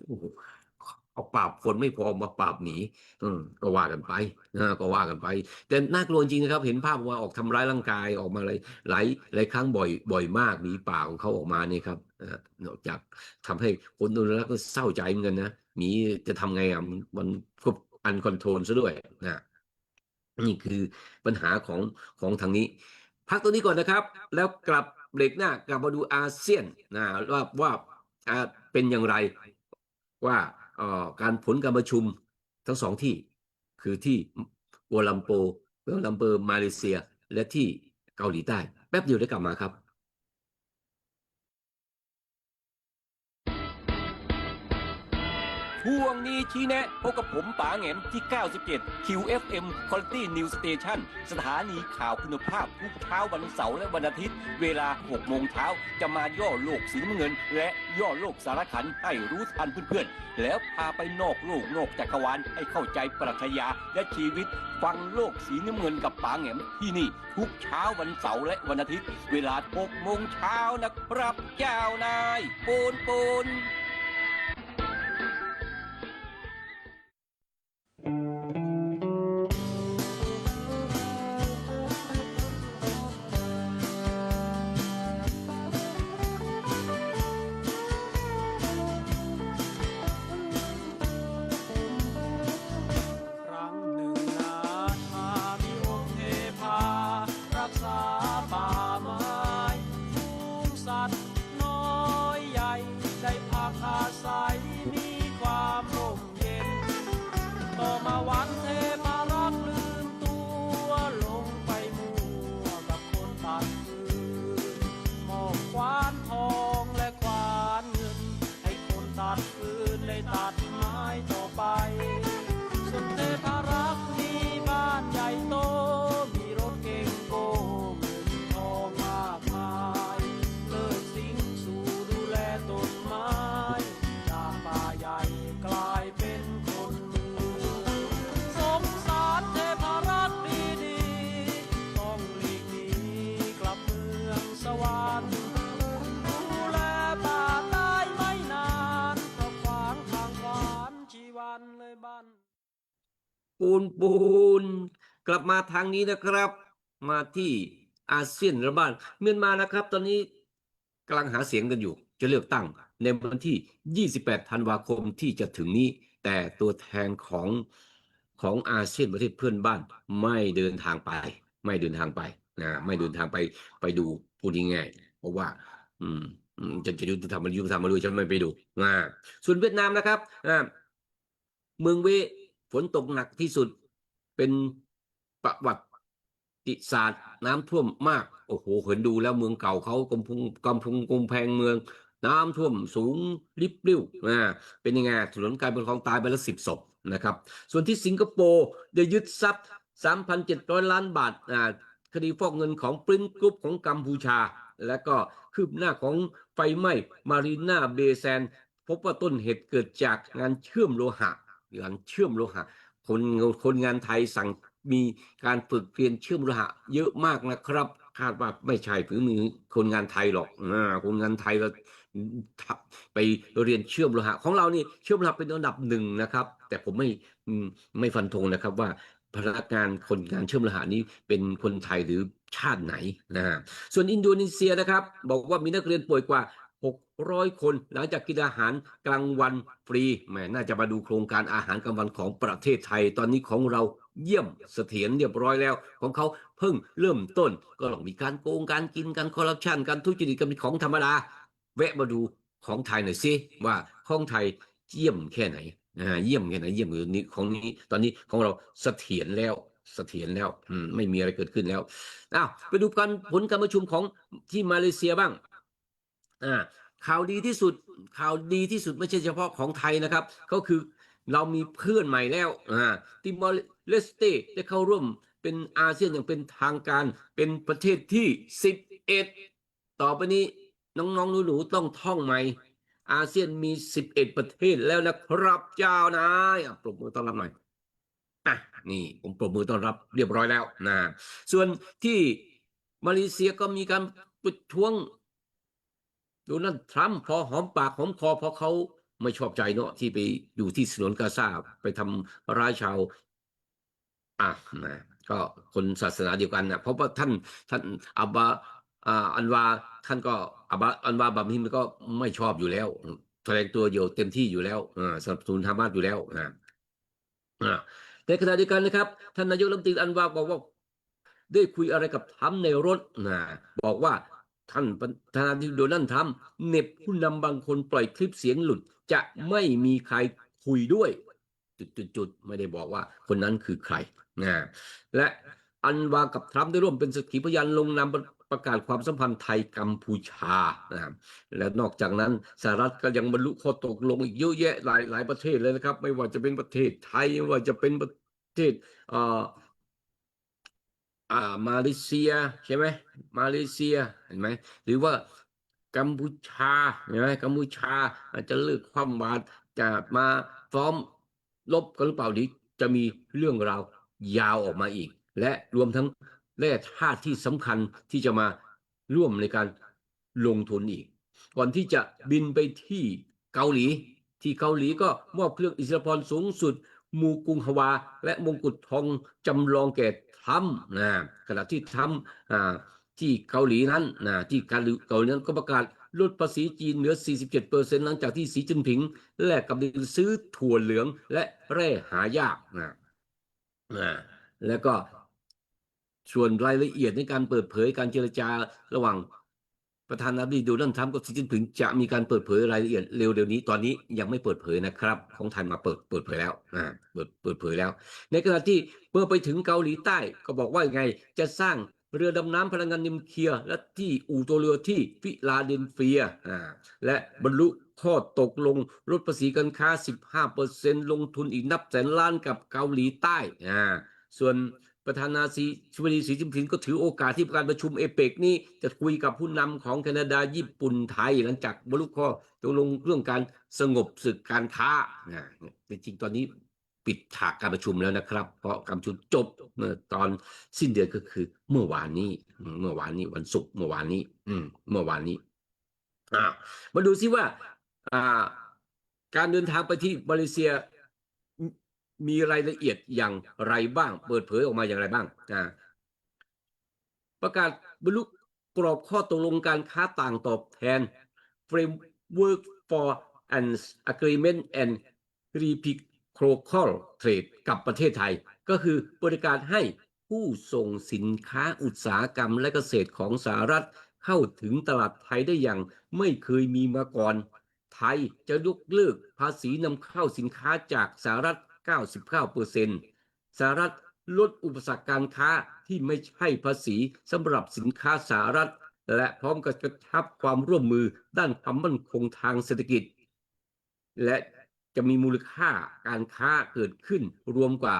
เอาปราบคนไม่พอมาปราบหมีก็ว่ากันไปก็ว่ากันไปแต่น่ากลัวจริงนะครับเห็นภาพว่าออกทำร้ายร่างกายออกมาหลายครั้งบ่อยมากหมีป่าของเขาออกมานี่ครับนอกจากทำให้คนดูแล้วก็เศร้าใจเหมือนกันนะหมีจะทำไงมันควบอันคอนโทรลซะด้วยนะนี่คือปัญหาของทางนี้พักตัวนี้ก่อนนะครับแล้วกลับเบรกหน้ากลับมาดูอาเซียนนะว่าเป็นอย่างไรว่าการผลการประชุมทั้งสองที่คือที่กัวลัมโปร์มาเลเซียและที่เกาหลีใต้แป๊บเดียวได้กลับมาครับ ช่วงนี้ชี้แนะพบกับผมป๋าแหงมที่ 97 QFM Quality News Station สถานีข่าวคุณภาพทุกเช้าวันเสาร์และวันอาทิตย์เวลา 6 โมงเช้าจะมาย่อโลกสีน้ำเงินและย่อโลกสารขันให้รู้ทันเพื่อนๆแล้วพาไปนอกโลกนอกจักรวาลให้เข้าใจปรัชญาและชีวิตฟังโลกสีน้ำเงินกับป๋าแหงมที่นี่ทุกเช้าวันเสาร์และวันอาทิตย์เวลา 6 โมงเช้านะครับเจ้านายปูนครั้งหนึ่งนานมามีองค์เทพารักษาป่าไม้ฝูงสัตว์น้อยใหญ่ได้พักอาศัยมีความร่มเย็นต่อมาวันเทพารักษ์ลืมตัวลงไปมั่วกับคนตัดฟืนมอบควานทองและควานเงินให้คนตัดฟืนได้ตัดไม้ต่อไปส่วนเทพารักษ์มีบ้านใหญ่โตมีรถเก๋งโกเงินทองมากมายเลิกสิงสู่ดูแลต้นไม้จากป่าใหญ่กลายเป็นคนเมืองสงสารเทพารักษ์ดีๆต้องหลีกหนีกลับเมืองสวรรค์ดูแลป่าได้ไม่นานเพราะขวางทางขวานชีวันเลยบ้าน ปูนกลับมาทางนี้นะครับ มาที่อาเซียนระบ้านเมียนมานะครับ ตอนนี้กำลังหาเสียงกันอยู่ จะเลือกตั้งในวันที่ 28 ธันวาคมที่จะถึงนี้ แต่ตัวแทนของอาเซียนประเทศเพื่อนบ้านไม่เดินทางไปไม่เดินทางไปไปดูพูดง่ายๆเพราะว่าจะยุติธรรมมาดูฉันไม่ไปดูส่วนเวียดนามนะครับเมืองเวฝนตกหนักที่สุดเป็นประวัติศาสตร์น้ำท่วมมากโอ้โหเห็นดูแล้วเมืองเก่าเขากำแพงเมืองน้ำท่วมสูงริบริ่วเป็นยังไงถนนกลายเป็นคลองตายไปแล้ว10 ศพนะครับส่วนที่สิงคโปร์ได้ยึดทรัพย์ 3,700 ล้านบาทคดีฟอกเงินของปริ้นกรุ๊ปของกัมพูชาและก็คืบหน้าของไฟไหม้มารีนาเบย์แซนพบว่าต้นเหตุเกิดจากงานเชื่อมโลหะคนงานไทยสั่งมีการฝึกเรียนเชื่อมโลหะเยอะมากนะครับคาดว่าไม่ใช่ฝีมือคนงานไทยหรอกคนงานไทยเราไปเรียนเชื่อมโลหะของเรานี่เชื่อมโลหะเป็นอันดับ 1นะครับ แต่ผมไม่ฟันธงนะครับว่าพนักงานคนงานเชื่อมรหัสนี้เป็นคนไทยหรือชาติไหนนะฮะส่วนอินโดนีเซียนะครับบอกว่ามีนักเรียนป่วยกว่า600 คนหลังจากกินอาหารกลางวันฟรีแหมน่าจะมาดูโครงการอาหารกลางวันของประเทศไทยตอนนี้ของเราเยี่ยมเสถียรเรียบร้อยแล้วของเขาเพิ่งเริ่มต้นก็ต้องมีการโกงการกินการคอร์รัปชันการทุจริตกันเป็นของธรรมดาแวะมาดูของไทยหน่อยสิว่าของไทยเยี่ยมแค่ไหนเยี่ยมแค่ไหนเยี่ยมอยู่นี้ของนี้ตอนนี้ของเราเสถียรแล้วไม่มีอะไรเกิดขึ้นแล้วไปดูผลการประชุมของที่มาเลเซียบ้างข่าวดีที่สุดไม่ใช่เฉพาะของไทยนะครับก็คือเรามีเพื่อนใหม่แล้วติมอร์เลสเตได้เข้าร่วมเป็นอาเซียนอย่างเป็นทางการเป็นประเทศที่11ต่อไปนี้น้องๆหนูๆต้องท่องใหม่อาเซียนมี11ประเทศแล้วนะครับเจ้านายปรบมือต้อนรับหน่อยนี่ผมปรบมือต้อนรับเรียบร้อยแล้วนะส่วนที่มาเลเซียก็มีการประท้วงโดนัลด์ทรัมป์พอหอมปากหอมคอเพราะเขาไม่ชอบใจเนาะที่ไปอยู่ที่ฉนวนกาซาไปทำร้ายชาวนะก็คนศาสนาเดียวกันนะเพราะว่าท่านอับบาอันวาท่านก็อันวาบัมฮิมก็ไม่ชอบอยู่แล้วแสดงตัวอยู่เต็มที่อยู่แล้วสนับสนุนฮามาสอยู่แล้วในขณะเดียวกันนะครับท่านนายกรัฐมนตรีอันวาบอกว่าได้คุยอะไรกับทรัมป์ในรถบอกว่าท่านประธานาธิบดีโดนัลด์ทรัมป์เหน็บผู้นำบางคนปล่อยคลิปเสียงหลุดจะไม่มีใครคุยด้วยจุดไม่ได้บอกว่าคนนั้นคือใครและอันวากับทรัมป์ได้ร่วมเป็นสักขีพยานลงนามประกาศความสัมพันธ์ไทยกัมพูชาและนอกจากนั้นสหรัฐก็ยังบรรลุข้อตกลงอีกเยอะแยะหลายประเทศเลยนะครับไม่ว่าจะเป็นประเทศไทยไม่ว่าจะเป็นประเทศมาเลเซียใช่ไหมมาเลเซียเห็นไหมหรือว่ากัมพูชาเห็นไหมกัมพูชาอาจจะเลิกความบาดจะมาฟ้องลบกันหรือเปล่านี้จะมีเรื่องราวยาวออกมาอีกและรวมทั้งแร่ธาตุที่สำคัญที่จะมาร่วมในการลงทุนอีกก่อนที่จะบินไปที่เกาหลีก็มอบเครื่องอิสรภรณ์สูงสุดมูกุงฮวาและมงกุฎทองจำลองแก่ทรัมป์ขณะที่ทรัมป์ที่เกาหลีนั้นที่เกาหลีนั้นก็ประกาศลดภาษีจีนเหลือ 47% หลังจากที่สีจิ้นผิงแลกกับซื้อถั่วเหลืองและแร่หายากแล้วก็ส่วนรายละเอียดในการเปิดเผยการเจรจาระหว่างประธานาธิบดีโดนัลด์ทรัมป์กับสีจิ้นผิงจะมีการเปิดเผยรายละเอียดเร็วๆนี้ตอนนี้ยังไม่เปิดเผยนะครับของไทยมาเปิดเผยแล้วเปิดเผยแล้วในขณะที่เมื่อไปถึงเกาหลีใต้ก็บอกว่าไงจะสร้างเรือดำน้ำพลังงานนิวเคลียร์และที่อู่ตัวเรือที่ฟิลาเดลเฟียและบรรลุข้อตกลงลดภาษีการค้า 15% ลงทุนอีกนับแสนล้านกับเกาหลีใต้ส่วนประธานาธิบดีสีจิ้นผิงก็ถือโอกาสที่การประชุมเอเปกนี้จะคุยกับผู้นำของแคนาดาญี่ปุ่นไทยหลังจากบรรลุข้อตกลงเรื่องการสงบศึกการค้าจริงๆตอนนี้ปิดฉากการประชุมแล้วนะครับเพราะการประชุมจบเมื่อตอนสิ้นเดือนก็คือเมื่อวานนี้วันศุกร์เมื่อวานนี้มาดูซิว่าการเดินทางไปที่มาเลเซียมีรายละเอียดอย่างไรบ้างเปิดเผยออกมาอย่างไรบ้างประกาศบรรลุกรอบข้อตกลงการค้าต่างตอบแทน Framework for an Agreement and Reciprocal Trade กับประเทศไทยก็คือบริการให้ผู้ส่งสินค้าอุตสาหกรรมและเกษตรของสหรัฐเข้าถึงตลาดไทยได้อย่างไม่เคยมีมาก่อนไทยจะยกเลิกภาษีนำเข้าสินค้าจากสหรัฐ 99% สหรัฐลดอุปสรรคการค้าที่ไม่ใช่ภาษีสำหรับสินค้าสหรัฐและพร้อมกับกระชับความร่วมมือด้านความมั่นคงทางเศรษฐกิจและจะมีมูลค่าการค้าเกิดขึ้นรวมกว่า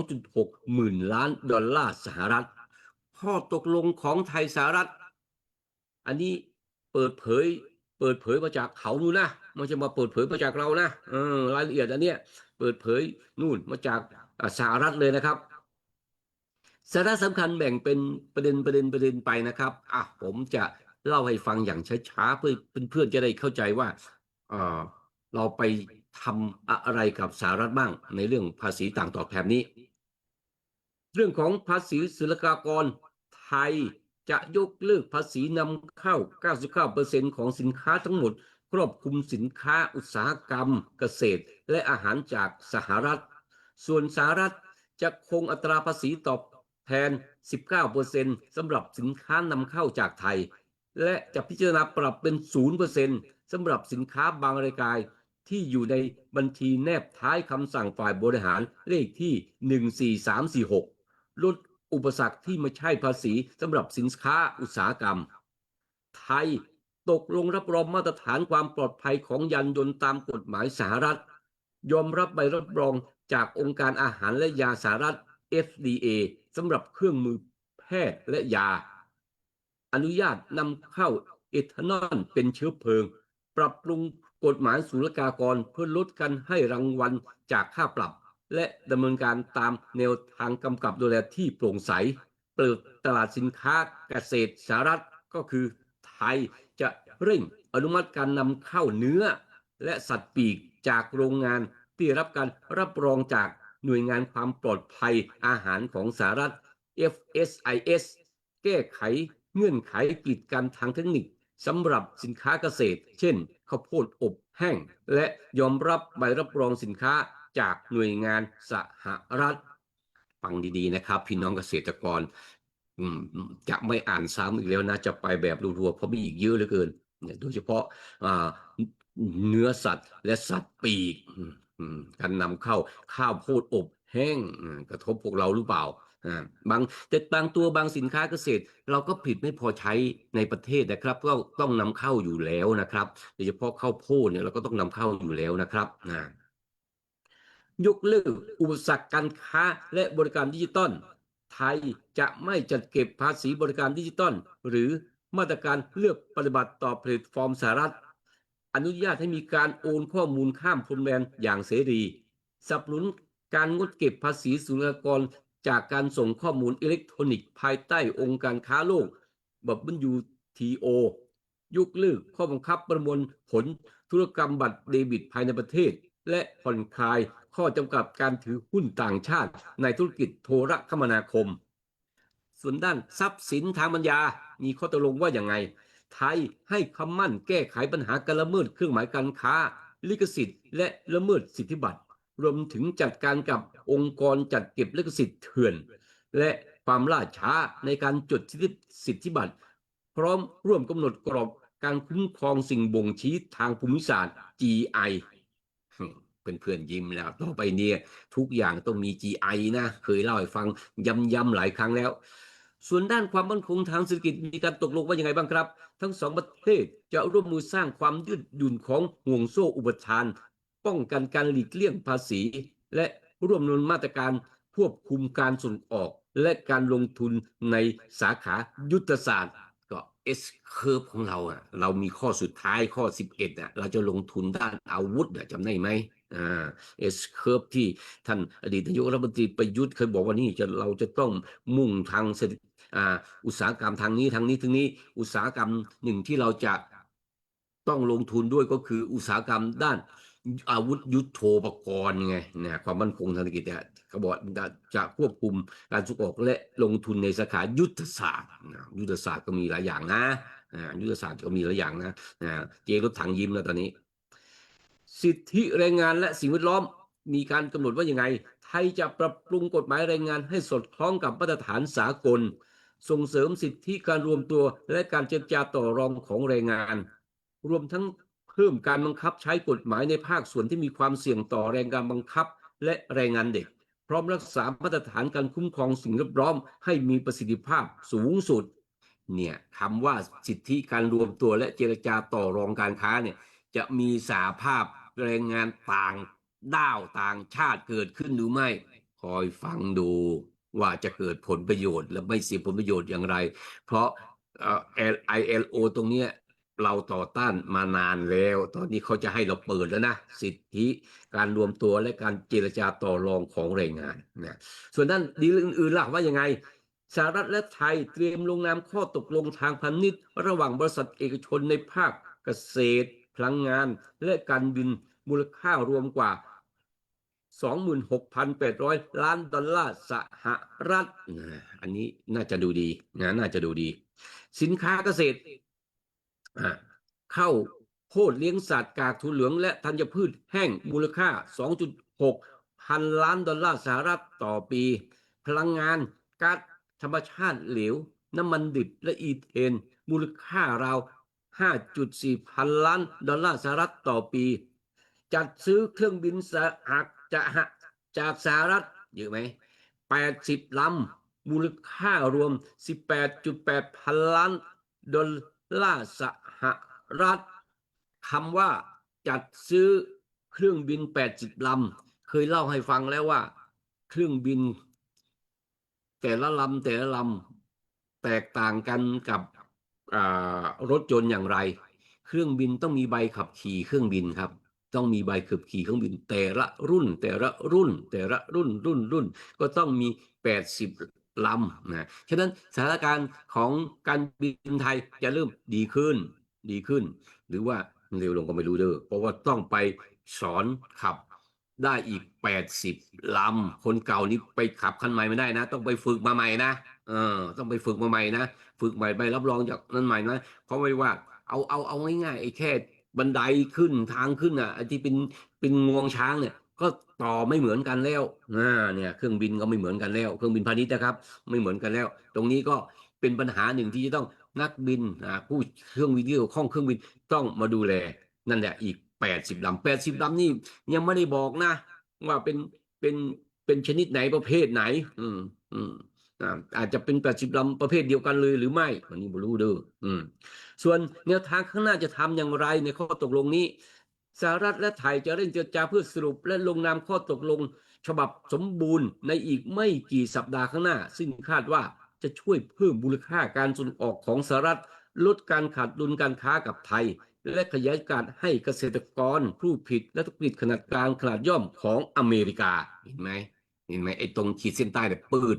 2.6 หมื่นล้านดอลลาร์สหรัฐข้อตกลงของไทยสหรัฐอันนี้เปิดเผยมาจากเขานู่นนะไม่ใช่มาเปิดเผยมาจากเรานะรายละเอียดอันเนี้ยเปิดเผยนู่นมาจากสหรัฐเลยนะครับสาระสำคัญแบ่งเป็นประเด็นไปนะครับผมจะเล่าให้ฟังอย่างช้าๆเพื่อเพื่อนๆจะได้เข้าใจว่าเราไป ทำอะไรกับสหรัฐบ้างในเรื่องภาษีต่างตอบแทนนี้ เรื่องของภาษีศุลกากรไทยจะยกเลิกภาษีนำเข้า 99% ของสินค้าทั้งหมดครอบคลุมสินค้าอุตสาหกรรมเกษตรและอาหารจากสหรัฐส่วนสหรัฐจะคงอัตราภาษีตอบแทน 19% สำหรับสินค้านำเข้าจากไทยและจะพิจารณาปรับเป็น 0% สำหรับสินค้าบางรายการที่อยู่ในบัญชีแนบท้ายคำสั่งฝ่ายบริหารเลขที่ 14346 ลดอุปสรรคที่ไม่ใช่ภาษีสำหรับสินค้าอุตสาหกรรมไทยตกลงรับรองมาตรฐานความปลอดภัยของยานยนต์ตามกฎหมายสหรัฐยอมรับใบรับรองจากองค์การอาหารและยาสหรัฐ FDA สำหรับเครื่องมือแพทย์และยาอนุญาตนำเข้าเอทานอลเป็นเชื้อเพลิงปรับปรุงกฎหมายศุลกากรเพื่อลดการให้รางวัลจากค่าปรับและดำเนินการตามแนวทางกำกับดูแลที่โปร่งใสเปิดตลาดสินค้าเกษตรสหรัฐก็คือไทยจะเร่งอนุมัติการนำเข้าเนื้อและสัตว์ปีกจากโรงงานที่รับการรับรองจากหน่วยงานความปลอดภัยอาหารของสหรัฐ FSIS แก้ไขเงื่อนไขกีดกันทางเทคนิคสำหรับสินค้าเกษตรเช่นข้าวโพดอบแห้งและยอมรับใบรับรองสินค้าจากหน่วยงานสหรัฐฟังดีๆนะครับพี่น้องเกษตรกรจะไม่อ่านซ้ำอีกแล้วนะจะไปแบบรัวๆเพราะมีอีกเยอะเหลือเกินเนี่ยโดยเฉพาะเนื้อสัตว์และสัตว์ปีกการนำเข้าข้าวโพดอบแห้งกระทบพวกเราหรือเปล่าบางตัวบางสินค้าเกษตรเราก็ผลิตไม่พอใช้ในประเทศนะครับก็ต้องนำเข้าอยู่แล้วนะครับโดยเฉพาะข้าวโพดเนี่ยเราก็ต้องนำเข้าอยู่แล้วนะครับยกเลิกอุปสรรคการค้าและบริการดิจิตอลไทยจะไม่จัดเก็บภาษีบริการดิจิตอลหรือมาตรการเลือกปฏิบัติต่อแพลตฟอร์มสหรัฐอนุญาตให้มีการโอนข้อมูลข้ามพรมแดนอย่างเสรีสนับสนุนการงดเก็บภาษีศุลกากรจากการส่งข้อมูลอิเล็กทรอนิกส์ภายใต้องค์การค้าโลก WTO ยกเลิกข้อบังคับประมวลผลธุรกรรมบัตรเดบิตภายในประเทศและผ่อนคลายข้อจำกัดการถือหุ้นต่างชาติในธุรกิจโทรคมนาคมส่วนด้านทรัพย์สินทางปัญญามีข้อตกลงว่าอย่างไงไทยให้คำมั่นแก้ไขปัญหาการละเมิดเครื่องหมายการค้าลิขสิทธิ์และละเมิดสิทธิบัตรรวมถึงจัดการกับองค์กรจัดเก็บลิขสิทธิ์เถื่อนและความล่าช้าในการจดสิทธิบัตรพร้อมร่วมกำหนดกรอบการคุ้มครองสิ่งบ่งชี้ทางภูมิศาสตร์ GI เพื่อนๆยิ้มแล้วต่อไปเนี่ยทุกอย่างต้องมี GI นะเคยเล่าให้ฟังย้ำหลายครั้งแล้วส่วนด้านความมั่นคงทางเศรษฐกิจมีการตกลงว่ายังไงบ้างครับทั้งสองประเทศจะร่วมมือสร้างความยืดหยุ่นของห่วงโซ่อุปทานป้องกันการหลีกเลี่ยงภาษีและร่วมดำเนินมาตรการควบคุมการส่งออกและการลงทุนในสาขายุทธศาสตร์ก็ S curve ของเราเรามีข้อสุดท้ายข้อ11เราจะลงทุนด้านอาวุธจำได้ไหมS curve ที่ท่านอดีตนายกรัฐมนตรีประยุทธ์เคยบอกว่านี่เราจะต้องมุ่งทางอุตสาหกรรมทางนี้อุตสาหกรรมหนึ่งที่เราจะต้องลงทุนด้วยก็คืออุตสาหกรรมด้านอาวุธยุทโธปกรณ์ไงนะความมั่นคงทางเศรษฐกิจเขาบอกจะควบคุมการส่งออกและลงทุนในสาขายุทธศาสตร์ยุทธศาสตร์ก็มีหลายอย่างนะยุทธศาสตร์ก็มีหลายอย่างนะเจรถถังยิ้มแล้วตอนนี้สิทธิแรงงานและสิ่งแวดล้อมมีการกำหนดว่ายังไงไทยจะปรับปรุงกฎหมายแรงงานให้สอดคล้องกับมาตรฐานสากลส่งเสริมสิทธิการรวมตัวและการเจรจาต่อรองของแรงงานรวมทั้งเพิ่มการบังคับใช้กฎหมายในภาคส่วนที่มีความเสี่ยงต่อแรงงานบังคับและแรงงานเด็กพร้อมรักษามาตรฐานการคุ้มครองสิ่งแวดล้อมให้มีประสิทธิภาพสูงสุดเนี่ยคำว่าสิทธิการรวมตัวและเจรจาต่อรองการค้าเนี่ยจะมีสหภาพแรงงานต่างด้าวต่างชาติเกิดขึ้นหรือไม่คอยฟังดูว่าจะเกิดผลประโยชน์และไม่เสียผลประโยชน์อย่างไรเพราะILO ตรงนี้เราต่อต้านมานานแล้วตอนนี้เขาจะให้เราเปิดแล้วนะสิทธิการรวมตัวและการเจรจาต่อรองของแรงงานนะส่วนด้านดีลอื่นๆล่ะว่ายังไงสหรัฐและไทยเตรียมลงนามข้อตกลงทางพาณิชย์ระหว่างบริษัทเอกชนในภาคเกษตรพลังงานและการบิน มูลค่ารวมกว่า 26,800 ล้านดอลลาร์สหรัฐอันนี้น่าจะดูดีนะน่าจะดูดี สินค้าเกษตรข้าวโพดเลี้ยงสัตว์กากถั่วเหลืองและธัญพืชแห้งมูลค่า 2.6 พันล้านดอลลาร์สหรัฐต่อปี พลังงานก๊าซธรรมชาติเหลวน้ำมันดิบและอีเทนมูลค่าราว 5.4 พันล้านดอลลาร์สหรัฐต่อปี จัดซื้อเครื่องบินจากสหรัฐเยอะไหม80 ลำมูลค่ารวม 18.8 พันล้านดอลลาร์สหรัฐคำว่าจัดซื้อเครื่องบิน80 ลำเคยเล่าให้ฟังแล้วว่าเครื่องบินแต่ละลำแตกต่างกันกับรถยนต์อย่างไรเครื่องบินต้องมีใบขับขี่เครื่องบินครับต้องมีใบขับขี่เครื่องบินแต่ละรุ่นก็ต้องมี80 ลำนะฉะนั้นสถานการณ์ของการบินไทยจะเริ่มดีขึ้นหรือว่าเร็วลงก็ไม่รู้เด้อเพราะว่าต้องไปสอนขับได้อีก80 ลำคนเก่านี้ไปขับคันใหม่ไม่ได้นะต้องไปฝึกมาใหม่นะต้องไปฝึกมาใหม่นะฝึกใหม่ใบรับรองจากนั้นใหม่นะเพราะไม่ว่าเอาง่ายๆไอ้แค่บันไดขึ้นทางขึ้นไอ้ที่เป็นงวงช้างเนี่ยก็ต่อไม่เหมือนกันแล้วเนี่ยเครื่องบินก็ไม่เหมือนกันแล้วเครื่องบินพาณิชย์นะครับไม่เหมือนกันแล้วตรงนี้ก็เป็นปัญหาหนึ่งที่จะต้องนักบินผู้เครื่องบินที่เกี่ยวข้องเครื่องบินต้องมาดูแลนั่นแหละอีก80 ลำ80 ลำนี่ยังไม่ได้บอกนะว่าเป็นชนิดไหนประเภทไหนอาจจะเป็น80 ลำประเภทเดียวกันเลยหรือไม่อันนี้ไม่รู้เด้อส่วนแนวทางข้างหน้าจะทำอย่างไรในข้อตกลงนี้สหรัฐและไทยจะเร่งเจรจาเพื่อสรุปและลงนามข้อตกลงฉบับสมบูรณ์ในอีกไม่กี่สัปดาห์ข้างหน้าซึ่งคาดว่าจะช่วยเพิ่มมูลค่าการส่งออกของสหรัฐลดการขาดดุลการค้ากับไทยและขยายการให้เกษตรกรผู้ผลิตและธุรกิจขนาดกลางขนาดย่อมของอเมริกาเห็นไหมไอ้ตรงขีดเส้นใต้เนี่ยปืด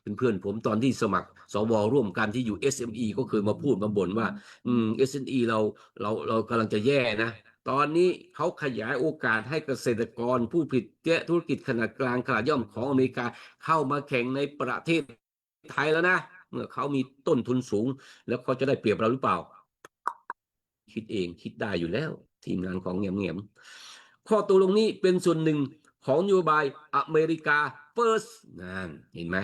เป็นเพื่อนผมตอนที่สมัครสวร่วมกันที่อยู่ SME ก็เคยมาพูดมาบ่นว่าSME เรากำลังจะแย่นะตอนนี้เขาขยายโอกาสให้เกษตรกรผู้ผลิตและธุรกิจขนาดกลางขนาดย่อมของอเมริกาเข้ามาแข่งในประเทศไทยแล้วนะเมื่อเขามีต้นทุนสูงแล้วเขาจะได้เปรียบเราหรือเปล่าคิดเองคิดได้อยู่แล้วทีมงานของเงียบข้อตกลงนี้เป็นส่วนหนึ่งของนโยบายอเมริกา First นั่นเห็นไหม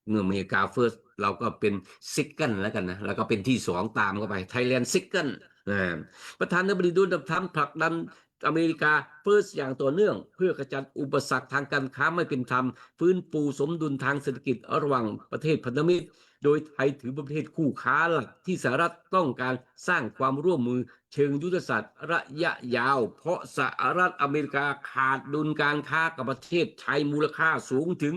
เมื่ออเมริกา First เราก็เป็น Second แล้วกันนะแล้วก็เป็นที่2ตามเข้าไป Thailand Second ประธานาธิบดีโดนัลด์ทรัมป์ผลักดันอเมริกา First อย่างต่อเนื่องเพื่อขจัดอุปสรรคทางการค้าไม่เป็นธรรมฟื้นฟูสมดุลทางเศรษฐกิจระหว่างประเทศพันธมิตรโดยไทยถือเป็นประเทศคู่ค้าหลักที่สหรัฐต้องการสร้างความร่วมมือเชิงยุทธศาสตร์ระยะยาวเพราะสหรัฐอเมริกาขาดดุลการค้ากับประเทศไทยมูลค่าสูงถึง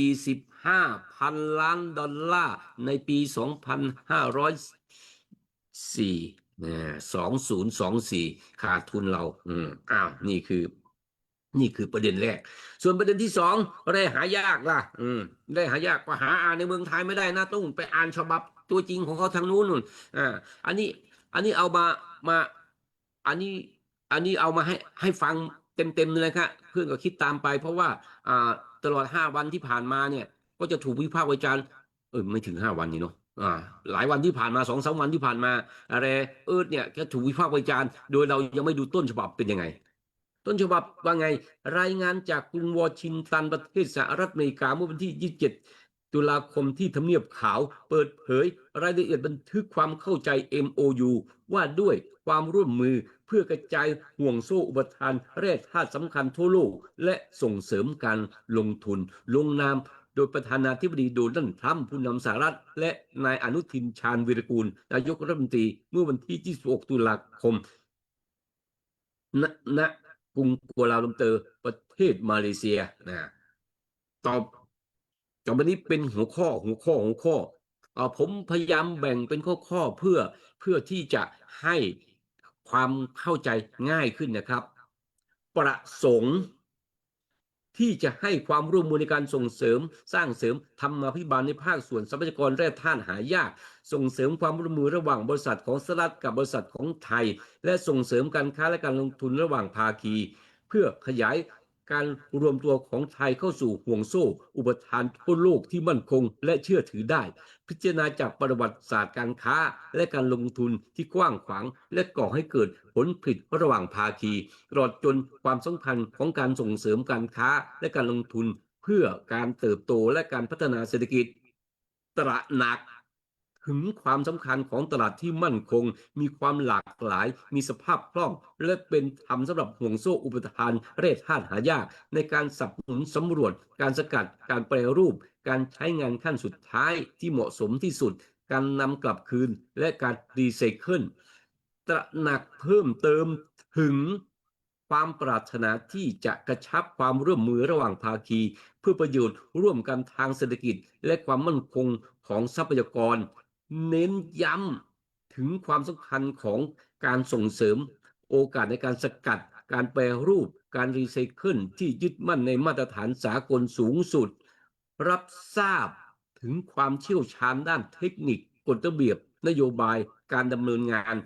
45 พันล้านดอลลาร์ในปี 2024 ขาดทุนเรานี่คือประเด็นแรกส่วนประเด็นที่สองได้หายากล่ะได้หายากกว่าหาอ่านในเมืองไทยไม่ได้นะต้องไปอ่านฉบับตัวจริงของเขาทางนู้นนู่นอันนี้เอามาอันนี้เอามาให้ฟังเต็มเลยครับเพื่อนก็คิดตามไปเพราะว่าตลอด5 วันที่ผ่านมาเนี่ยก็จะถูกวิพากษ์วิจารณ์ไม่ถึง5 วันนี่เนาะหลายวันที่ผ่านมา2-3 วันที่ผ่านมาอะไรเนี่ยก็ถูกวิพากษ์วิจารณ์โดยเรายังไม่ดูต้นฉบับเป็นยังไงต้นฉบับว่าไงรายงานจากกรุงวอชิงตันประเทศสหรัฐอเมริกาเมื่อวันที่27 ตุลาคมที่ทำเนียบขาวเปิดเผยรายละเอียดบันทึกความเข้าใจ MOU ว่าด้วยความร่วมมือเพื่อกระจายห่วงโซ่อุปทานแร่ธาตุสำคัญทั่วโลกและส่งเสริมการลงทุนลงนามโดยประธานาธิบดีโดนัลด์ทรัมป์ผู้นำสหรัฐและนายอนุทินชาญวีรกูลนายกรัฐมนตรีเมื่อวันที่26 ตุลาคมณกรุงกัวลาลัมเปอร์ประเทศมาเลเซียต่อไปนี้เป็นหัวข้อผมพยายามแบ่งเป็นข้อเพื่อที่จะให้ความเข้าใจง่ายขึ้นนะครับประสงค์ ที่จะให้ความร่วมมือในการส่งเสริมสร้างเสริมธรรมาภิบาลในภาคส่วนทรัพยากรแร่ธาตุหายากส่งเสริมความร่วมมือระหว่างบริษัทของสหรัฐกับบริษัทของไทยและส่งเสริมการค้าและการลงทุนระหว่างภาคีเพื่อขยายการรวมตัวของไทยเข้าสู่ห่วงโซ่อุปทานทั่วโลกที่มั่นคงและเชื่อถือได้พิจารณาจากประวัติศาสตร์การค้าและการลงทุนที่กว้างขวางและก่อให้เกิดผลผลิตระหว่างภาคีตลอดจนความสำคัญของการส่งเสริมการค้าและการลงทุนเพื่อการเติบโตและการพัฒนาเศรษฐกิจตระหนักถึงความสำคัญของตลาดที่มั่นคงมีความหลากหลายมีสภาพคล่องและเป็นธรรมสำหรับห่วงโซ่อุปทานแร่ธาตุหายากในการสนับสนุนสำรวจการสกัดการแปรรูปการใช้งานขั้นสุดท้ายที่เหมาะสมที่สุดการนำกลับคืนและการรีไซเคิลตระหนักเพิ่มเติมถึงความปรารถนาที่จะกระชับความร่วมมือระหว่างภาคีเพื่อประโยชน์ร่วมกันทางเศรษฐกิจและความมั่นคงของทรัพยากรเน้นย้ำถึงความสำคัญของการส่งเสริมโอกาสในการสกัดการแปรรูปการรีไซเคิลที่ยึดมั่นในมาตรฐานสากลสูงสุดรับทราบถึงความเชี่ยวชาญด้านเทคนิคกฎระเบียบนโยบายการดำเนินงาน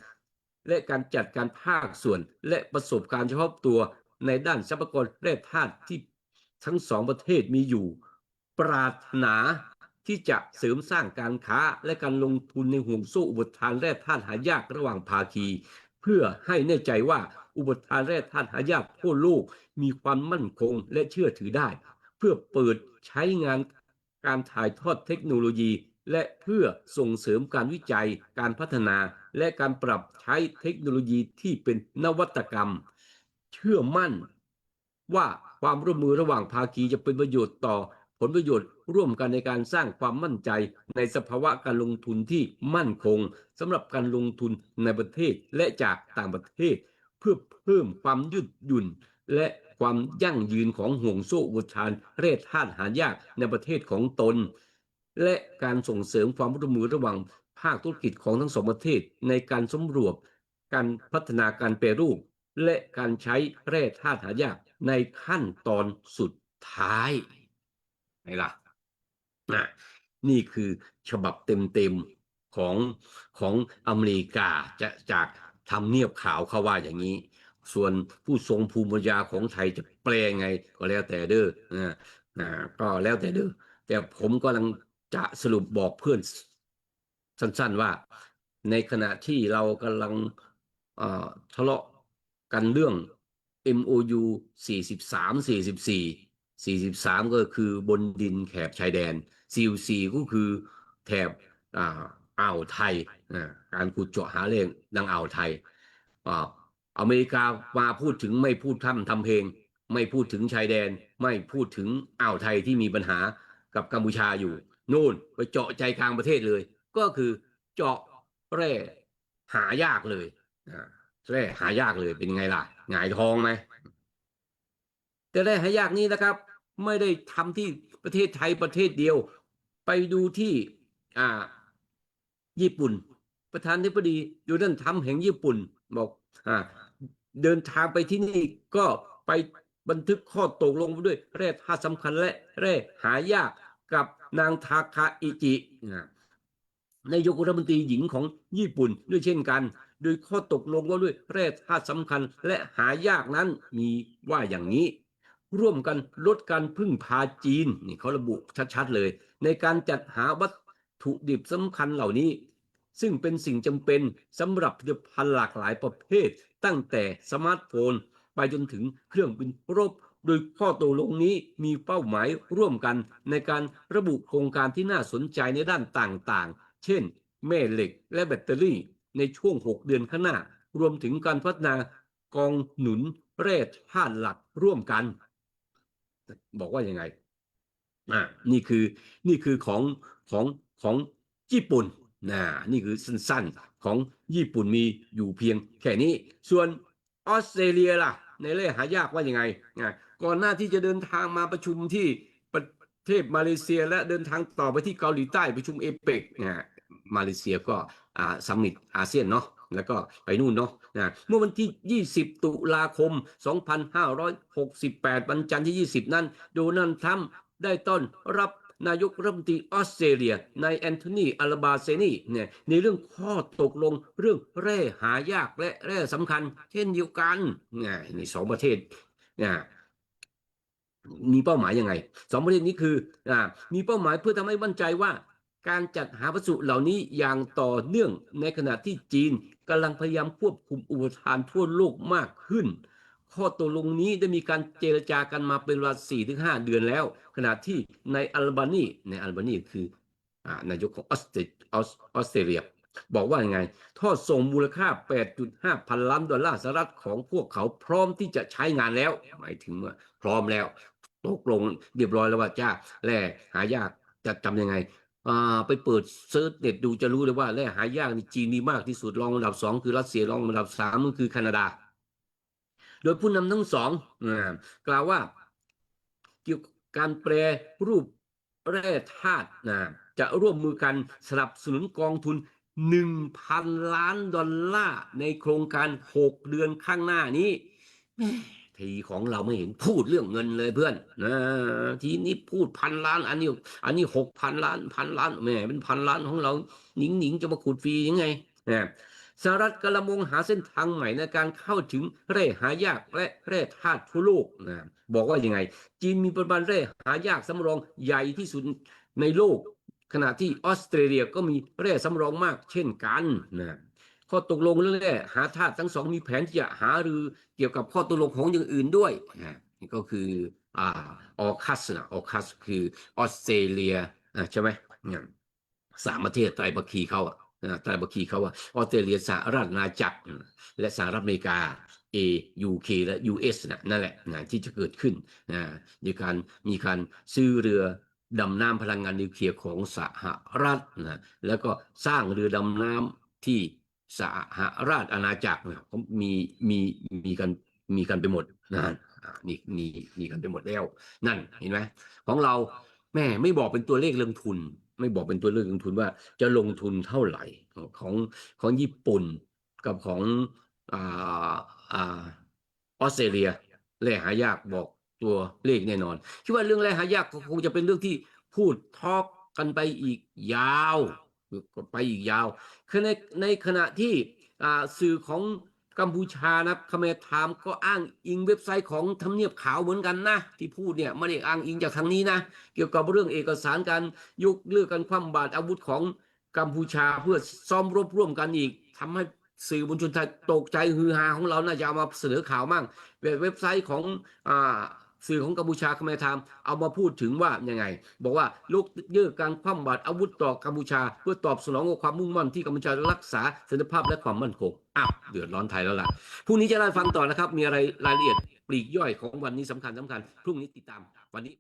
และการจัดการภาคส่วนและประสบการณ์เฉพาะตัวในด้านทรัพยากรแร่ธาตุที่ทั้งสองประเทศมีอยู่ปรารถนาที่จะเสริมสร้างการค้าและการลงทุนในห่วงโซ่อุปทานแร่ธาตุหายากระหว่างภาคีเพื่อให้แน่ใจว่าอุปทานแร่ธาตุหายากทั่วโลกมีความมั่นคงและเชื่อถือได้เพื่อเปิดใช้งานการถ่ายทอดเทคโนโลยีและเพื่อส่งเสริมการวิจัยการพัฒนาและการปรับใช้เทคโนโลยีที่เป็นนวัตกรรมเชื่อมั่นว่าความร่วมมือระหว่างภาคีจะเป็นประโยชน์ต่อผลประโยชน์ร่วมกันในการสร้างความมั่นใจในสภาวะการลงทุนที่มั่นคงสำหรับการลงทุนในประเทศและจากต่างประเทศเพื่อเพิ่มความยืดหยุ่นและความยั่งยืนของห่วงโซ่อุปทานแร่ธาตุหายากในประเทศของตนและการส่งเสริมความร่วมมือระหว่างภาคธุรกิจของทั้งสองประเทศในการสำรวจการพัฒนาการแปรรูปและการใช้แร่ธาตุหายากในขั้นตอนสุดท้ายไงล่ะนี่คือฉบับเต็มๆของอเมริกาจากทำเนียบขาวเขาว่าอย่างนี้ส่วนผู้ทรงภูมิปัญญาของไทยจะแปลไงก็แล้วแต่เด้อก็แล้วแต่เด้อแต่ผมกำลังจะสรุปบอกเพื่อนสั้นๆว่าในขณะที่เรากำลังทะเลาะกันเรื่อง MOU 43 44 43ก็คือบนดินแถบชายแดน 44ก็คือแถบอ่าวไทยการขุดเจาะหาแร่ดังอ่าวไทยอเมริกามาพูดถึงไม่พูดทำเพลงไม่พูดถึงชายแดนไม่พูดถึงอ่าวไทยที่มีปัญหากับกัมพูชาอยู่นู่นไปเจาะใจกลางประเทศเลยก็คือเจาะแร่หายากเลยแร่หายากเลยเป็นไงล่ะหงายท้องไหมแต่แร่หายากนี้นะครับไม่ได้ทำที่ประเทศไทยประเทศเดียวไปดูที่ญี่ปุ่นประธานาธิบดีโดนัลด์ทรัมป์แห่งญี่ปุ่นบอกเดินทางไปที่นี่ก็ไปบันทึกข้อตกลงด้วยแร่ธาตุสำคัญและแร่หายากกับนางทาคาอิจินายกรัฐมนตรีหญิงของญี่ปุ่นด้วยเช่นกันโดยข้อตกลงว่าด้วยแร่ธาตุสำคัญและหายากนั้นมีว่าอย่างนี้ร่วมกันลดการพึ่งพาจีนนี่เขาระบุชัดๆเลยในการจัดหาวัตถุดิบสำคัญเหล่านี้ซึ่งเป็นสิ่งจำเป็นสำหรับผลิตภัณฑ์หลากหลายประเภทตั้งแต่สมาร์ทโฟนไปจนถึงเครื่องบินรบโดยข้อตกลงนี้มีเป้าหมายร่วมกันในการระบุโครงการที่น่าสนใจในด้านต่างๆเช่นแม่เหล็กและแบตเตอรี่ในช่วง6 เดือนข้างหน้ารวมถึงการพัฒนากองหนุนแร่ธาตุหลักร่วมกันบอกว่ายังไงนี่คือของญี่ปุ่นนี่คือสั้นๆของญี่ปุ่นมีอยู่เพียงแค่นี้ส่วนออสเตรเลียล่ะในแร่หายากว่ายังไงก่อนหน้าที่จะเดินทางมาประชุมที่ประเทศมาเลเซียและเดินทางต่อไปที่เกาหลีใต้ประชุมเอเปกมาเลเซียก็ซัมมิตอาเซียนเนาะ แล้วก็ไปนู่นเนาะเมื่อวันที่ 20 ตุลาคม 2568 วันจันทร์ที่ 20 นั้นโดนัลด์ทรัมป์ได้ต้อนรับนายกรัฐมนตรีออสเตรเลียนายแอนโทนีอัลบาเซนีเนี่ยในเรื่องข้อตกลงเรื่องแร่หายากและแร่สำคัญเช่นเดียวกันในสองประเทศมีเป้าหมายยังไงสองประเทศนี้คือมีเป้าหมายเพื่อทำให้มั่นใจว่าการจัดหาวัสดุเหล่านี้อย่างต่อเนื่องในขณะที่จีนกำลังพยายามควบคุมอุปทานทั่วโลกมากขึ้นข้อตกลงนี้ได้มีการเจรจากันมาเป็นเวลา 4-5 เดือนแล้วขณะที่ในอัลบานีคือนายกของออสเตรเลียบอกว่ายังไงทอดส่งมูลค่า 8.5 พันล้านดอลลาร์สหรัฐของพวกเขาพร้อมที่จะใช้งานแล้วหมายถึงว่าพร้อมแล้วตกลงเรียบร้อยแล้วว่าจ้าแร่หายากจะทำยังไงไปเปิดเซิร์ชเน็ตดูจะรู้เลยว่าแร่หายากในจีนมีมากที่สุดรองอันดับ 2คือรัสเซียรองอันดับ 3ก็คือแคนาดาโดยผู้นำทั้งสองกล่าวว่าเกี่ยวกับการแปรรูปแร่ธาตุจะร่วมมือกันสนับสนุนกองทุน 1,000 ล้านดอลลาร์ในโครงการ 6 เดือนข้างหน้านี้ทีของเราไม่เห็นพูดเรื่องเงินเลยเพื่อนทีนี้พูดพันล้านอันนี้6,000 ล้านพันล้านแหมเป็นพันล้านของเราหนิงจะมาขุดฟรียังไงสหรัฐกำลังมองหาเส้นทางใหม่ในการเข้าถึงแร่หายากและแร่ธาตุทั่วโลกบอกว่ายังไงจีนมีปริมาณแร่หายากสำรองใหญ่ที่สุดในโลกขณะที่ออสเตรเลียก็มีแร่สำรองมากเช่นกันข้อตกลงเรื่องแร่หาธาตุทั้งสองมีแผนที่จะหารือเกี่ยวกับข้อตกลงของอย่างอื่นด้วยนี่ก็คือออคัสคือออสเตรเลียใช่ไหม3 ประเทศไตรภาคีเขาว่าออสเตรเลียสหรัฐอาณาจักรและสหรัฐอเมริกา UK และ US นั่นแหละที่จะเกิดขึ้นมีการซื้อเรือดำน้ำพลังงานนิวเคลียร์ของสหรัฐแล้วก็สร้างเรือดำน้ำที่สหราชอาณาจักรมีกันไปหมดมีกันไปหมดแล้วนั่นเห็นไหมของเราแม่ไม่บอกเป็นตัวเลขลงทุนว่าจะลงทุนเท่าไหร่ของญี่ปุ่นกับของออสเตรเลียแร่หายากบอกตัวเลขแน่นอนคิดว่าเรื่องแร่หายากคงจะเป็นเรื่องที่พูดทอล์กกันไปอีกยาวคือในขณะที่สื่อของกัมพูชานะคาเมรไทม์ก็อ้างอิงเว็บไซต์ของทำเนียบขาวเหมือนกันนะที่พูดเนี่ยไม่ได้อ้างอิงจากทางนี้นะเกี่ยวกับเรื่องเอกสารการยกเลิกการคว่ำบาตรอาวุธของกัมพูชาเพื่อซ้อมรบร่วมกันอีกทำให้สื่อมวลชนไทยตกใจฮือฮาของเราน่าจะเอามาเสนอข่าวมั่งเว็บไซต์ของสื่อของกัมพูชาคาเมรไทม์เอามาพูดถึงว่ายังไงบอกว่ายกเลิกการคว่ำบาตรอาวุธต่อกัมพูชาเพื่อตอบสนองกับความมุ่งมั่นที่กัมพูชารักษาสันติภาพและความมั่นคงเดือดร้อนไทยแล้วล่ะพรุ่งนี้จะได้ฟังต่อนะครับมีอะไรรายละเอียดปลีกย่อยของวันนี้สำคัญพรุ่งนี้ติดตามวันนี้